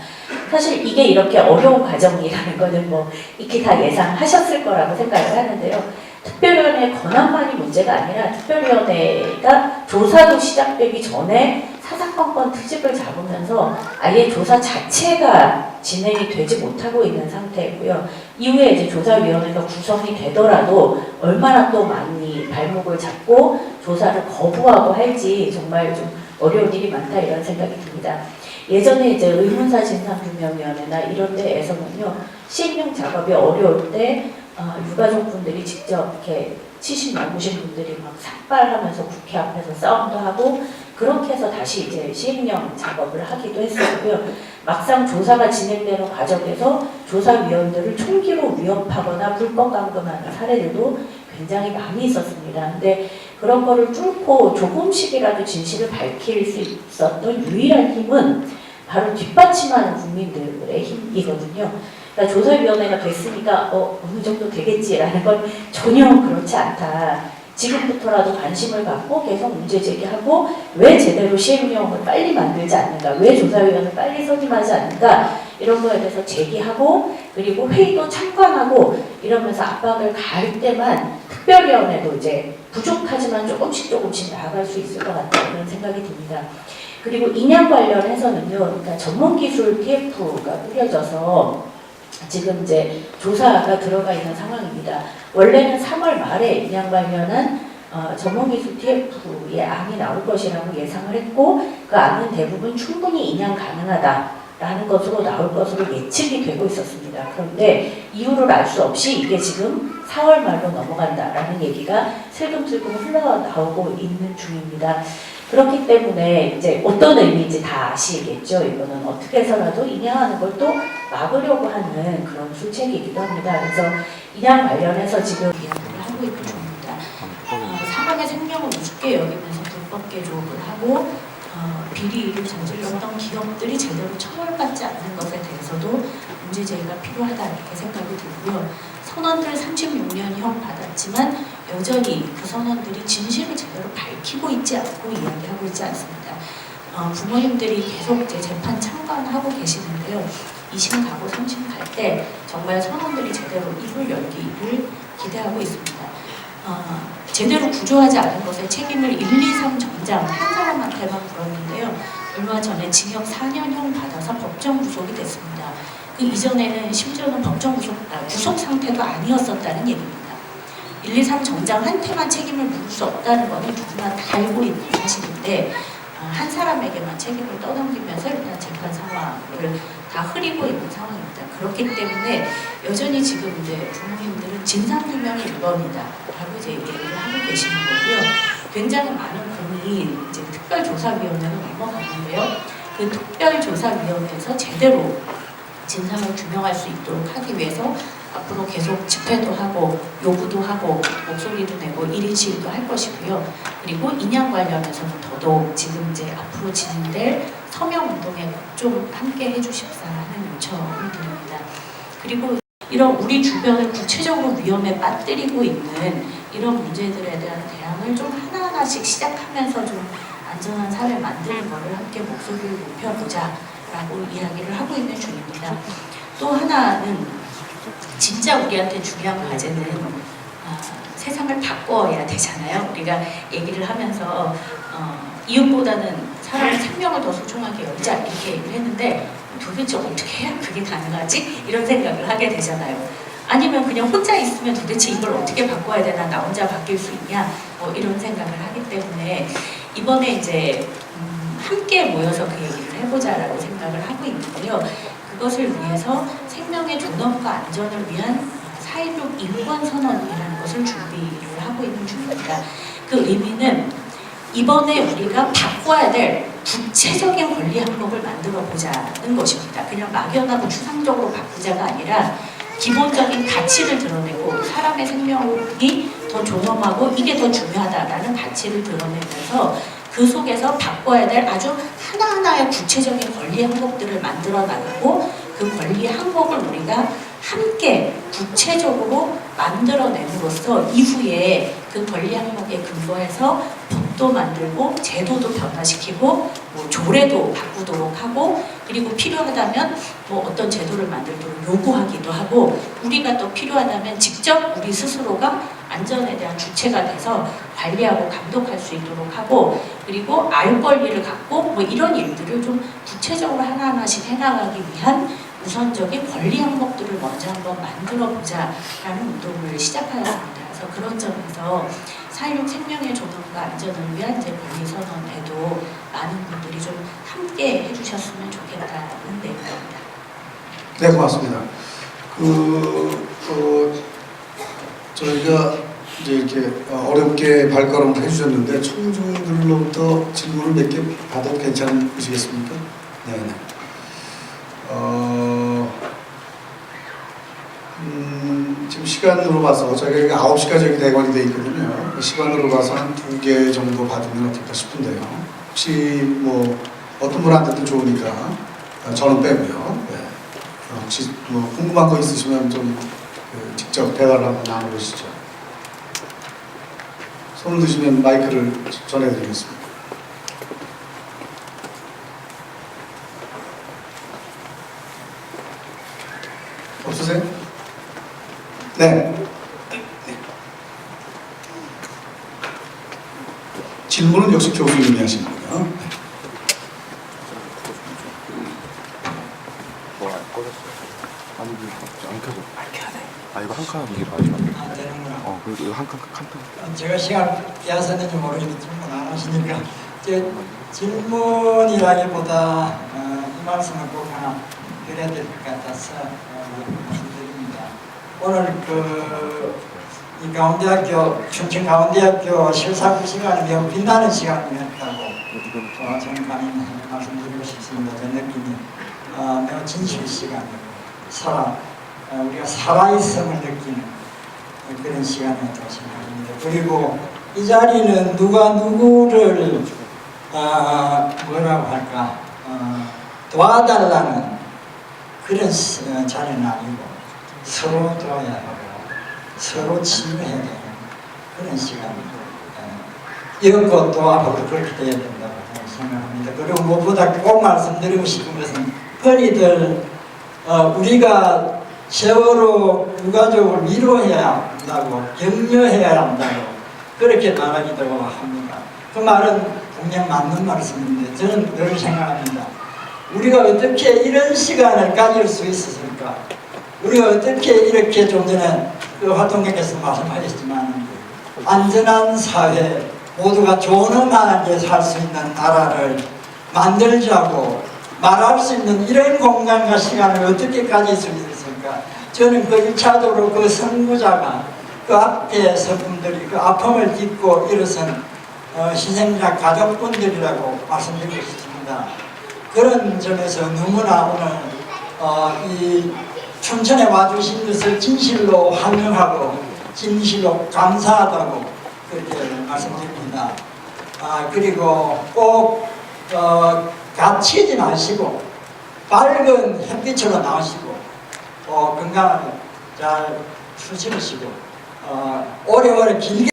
사실 이게 이렇게 어려운 과정이라는 거는 익히 다 예상하셨을 거라고 생각을 하는데요. 특별위원회 권한만이 문제가 아니라 특별위원회가 조사도 시작되기 전에 사사건건 트집을 잡으면서 아예 조사 자체가 진행이 되지 못하고 있는 상태이고요. 이후에 이제 조사위원회가 구성이 되더라도 얼마나 또 많이 발목을 잡고 조사를 거부하고 할지 정말 좀 어려운 일이 많다 이런 생각이 듭니다. 예전에 이제 의문사 진상규명위원회나 이런 데에서는요, 시행령 작업이 어려울 때 유가족분들이 직접 이렇게 70 넘으신 분들이 막 삭발하면서 국회 앞에서 싸움도 하고 그렇게 해서 다시 이제 시행령 작업을 하기도 했었고요. 막상 조사가 진행되는 과정에서 조사위원들을 총기로 위협하거나 불법 감금하는 사례들도 굉장히 많이 있었습니다. 근데 그런 거를 뚫고 조금씩이라도 진실을 밝힐 수 있었던 유일한 힘은 바로 뒷받침하는 국민들의 힘이거든요. 그러니까 조사위원회가 됐으니까 어느 정도 되겠지라는 건 전혀 그렇지 않다. 지금부터라도 관심을 갖고 계속 문제 제기하고 왜 제대로 시행령을 빨리 만들지 않는가, 왜 조사위원을 빨리 선임하지 않는가 이런 거에 대해서 제기하고 그리고 회의도 참관하고 이러면서 압박을 가할 때만 특별위원회도 이제 부족하지만 조금씩 나아갈 수 있을 것 같다 이런 생각이 듭니다. 그리고 인양 관련해서는요, 그러니까 전문기술 TF가 꾸려져서 지금 이제 조사가 들어가 있는 상황입니다. 원래는 3월 말에 인양 관련한 전문기술 TF의 안이 나올 것이라고 예상을 했고 그 안은 대부분 충분히 인양 가능하다라는 것으로 나올 것으로 예측이 되고 있었습니다. 그런데 이유를 알 수 없이 이게 지금 4월 말로 넘어간다라는 얘기가 슬금슬금 흘러나오고 있는 중입니다. 그렇기 때문에 이제 어떤 의미인지 다 아시겠죠. 이거는 어떻게 해서라도 인양하는 걸 또 막으려고 하는 그런 술책이기도 합니다. 그래서 인양 관련해서 지금 이야기를 하고 있는 중입니다. 사람의 생명을 우습게 여기면서 불법 개조를 하고 비리를 저질렀던 기업들이 제대로 처벌받지 않는 것에 대해서도 문제 제기가 필요하다 이렇게 생각이 들고요. 선원들 36년형 받았지만 여전히 그 선원들이 진실을 제대로 밝히고 있지 않고 이야기하고 있지 않습니다. 부모님들이 계속 이제 재판 참관하고 계시는데요. 2심 가고 3심 갈 때 정말 선원들이 제대로 입을 열기를 기대하고 있습니다. 제대로 구조하지 않은 것에 책임을 1, 2, 3 정장 한 사람한테만 물었는데요. 얼마 전에 징역 4년형 받아서 법정 구속이 됐습니다. 그 이전에는 심지어는 법정 구속 상태도 아니었었다는 얘기입니다. 1, 2, 3 정장한테만 책임을 물을 수 없다는 것은 누구나 다 알고 있는 사실인데 한 사람에게만 책임을 떠넘기면서 일단 재판 상황을 다 흐리고 있는 상황입니다. 그렇기 때문에 여전히 지금 이제 부모님들은 진상규명이 1번이다 라고 이제 얘기를 하고 계시는 거고요. 굉장히 많은 공이 이제 특별조사위원회로 넘어갔는데요. 그 특별조사위원회에서 제대로 진상을 규명할 수 있도록 하기 위해서 앞으로 계속 집회도 하고 요구도 하고 목소리도 내고 1인 시위도 할 것이고요. 그리고 인양 관련해서는 더더욱 지금 이제 앞으로 진행될 서명운동에 좀 함께 해주십사라는 요청을 드립니다. 그리고 이런 우리 주변을 구체적으로 위험에 빠뜨리고 있는 이런 문제들에 대한 대안을 좀 하나하나씩 시작하면서 좀 안전한 사회 만드는 것을 함께 목소리를 높여보자 라고 이야기를 하고 있는 중입니다. 또 하나는 진짜 우리한테 중요한 과제는 세상을 바꿔야 되잖아요. 우리가 얘기를 하면서 이웃보다는 사람의 생명을 더 소중하게 여기자 이렇게 얘기를 했는데 도대체 어떻게 해야 그게 가능하지? 이런 생각을 하게 되잖아요. 아니면 그냥 혼자 있으면 도대체 이걸 어떻게 바꿔야 되나, 나 혼자 바뀔 수 있냐, 뭐 이런 생각을 하기 때문에 이번에 이제 함께 모여서 그 얘기를 해보자라고 생각을 하고 있는데요. 그것을 위해서 생명의 존엄과 안전을 위한 사회적 인권 선언이라는 것을 준비를 하고 있는 중입니다. 그 의미는 이번에 우리가 바꿔야 될 구체적인 권리 항목을 만들어 보자는 것입니다. 그냥 막연하고 추상적으로 바꾸자가 아니라 기본적인 가치를 드러내고 사람의 생명이 더 존엄하고 이게 더 중요하다라는 가치를 드러내면서 그 속에서 바꿔야 될 아주 하나하나의 구체적인 권리 항목들을 만들어 나가고 그 권리 항목을 우리가 함께 구체적으로 만들어냄으로써 이후에 그 권리 항목에 근거해서 법도 만들고 제도도 변화시키고 뭐 조례도 바꾸도록 하고 그리고 필요하다면 뭐 어떤 제도를 만들도록 요구하기도 하고 우리가 또 필요하다면 직접 우리 스스로가 안전에 대한 주체가 돼서 관리하고 감독할 수 있도록 하고 그리고 알 권리를 갖고 뭐 이런 일들을 좀 구체적으로 하나하나씩 해나가기 위한 우선적인 권리 항목들을 먼저 한번 만들어 보자라는 운동을 시작하였습니다. 그래서 그런 점에서 4.16 생명의 존엄과 안전을 위한 이제 권리 선언에도 많은 분들이 좀 함께 해주셨으면 좋겠다는 내용입니다. 네, 고맙습니다. 저희가 이제 이렇게 어렵게 발걸음을 해주셨는데 청중들로부터 질문을 몇 개 받아도 괜찮으시겠습니까? 네. 지금 시간으로 봐서 저희가 9시까지 여기 대관이 되어 있거든요. 시간으로 봐서 한 2개 정도 받으면 어떨까 싶은데요. 혹시 뭐 어떤 분한테도 좋으니까 저는 빼고요. 네. 혹시 뭐 궁금한 거 있으시면 좀 직접 대화를 한번 나눠보시죠. 손을 드시면 마이크를 전해드리겠습니다. 없으세요? 네. 질문은 역시 교수님이 하시는 거예요. 이거 한 칸 이게 마지막. 안 되는구나. 그래도 이거 한 칸. 제가 시간 빼앗았는지 모르겠는데 질문 안 하시니까 이제 질문이라기보다 이 말씀을 꼭 하나 드려야 될 것 같아서 말씀드립니다. 오늘 이 가운데학교 춘천 가운데학교 실사구 시간이 매우 빛나는 시간이었다고 저는 감히 말씀드리고 싶습니다. 제 느낌이 매우 진실 시간이고 우리가 살아있음을 느끼는 그런 시간이었다고 생각합니다. 그리고 이 자리는 누가 누구를 뭐라고 할까 도와달라는 그런 자리는 아니고 서로 도와야 하고 서로 치유해야 되는 그런 시간입니다. 이런 것도 앞으로 그렇게 돼야 된다고 생각합니다. 그리고 무엇보다 꼭 말씀드리고 싶은 것은 흔히들 우리가 세월호 유가족을 위로해야 한다고 격려해야 한다고 그렇게 말하기도 합니다. 그 말은 분명 맞는 말씀인데 저는 늘 생각합니다. 우리가 어떻게 이런 시간을 가질 수 있었을까? 우리가 어떻게 이렇게 좀 전에 그 활동가께서 말씀하셨지만 안전한 사회, 모두가 존엄하게 살 수 있는 나라를 만들자고 말할 수 있는 이런 공간과 시간을 어떻게 가질 수 있었을까? 저는 그 1차적으로 그 선구자가 그 앞에서 분들이 그 아픔을 딛고 일어선 희생자 가족분들이라고 말씀드리고 싶습니다. 그런 점에서 너무나 오늘 이 춘천에 와주신 것을 진실로 환영하고 진실로 감사하다고 그렇게 말씀드립니다. 그리고 꼭 갇히지 마시고 밝은 햇빛으로 나오시고 건강을 잘 추스리시고 오래오래 길게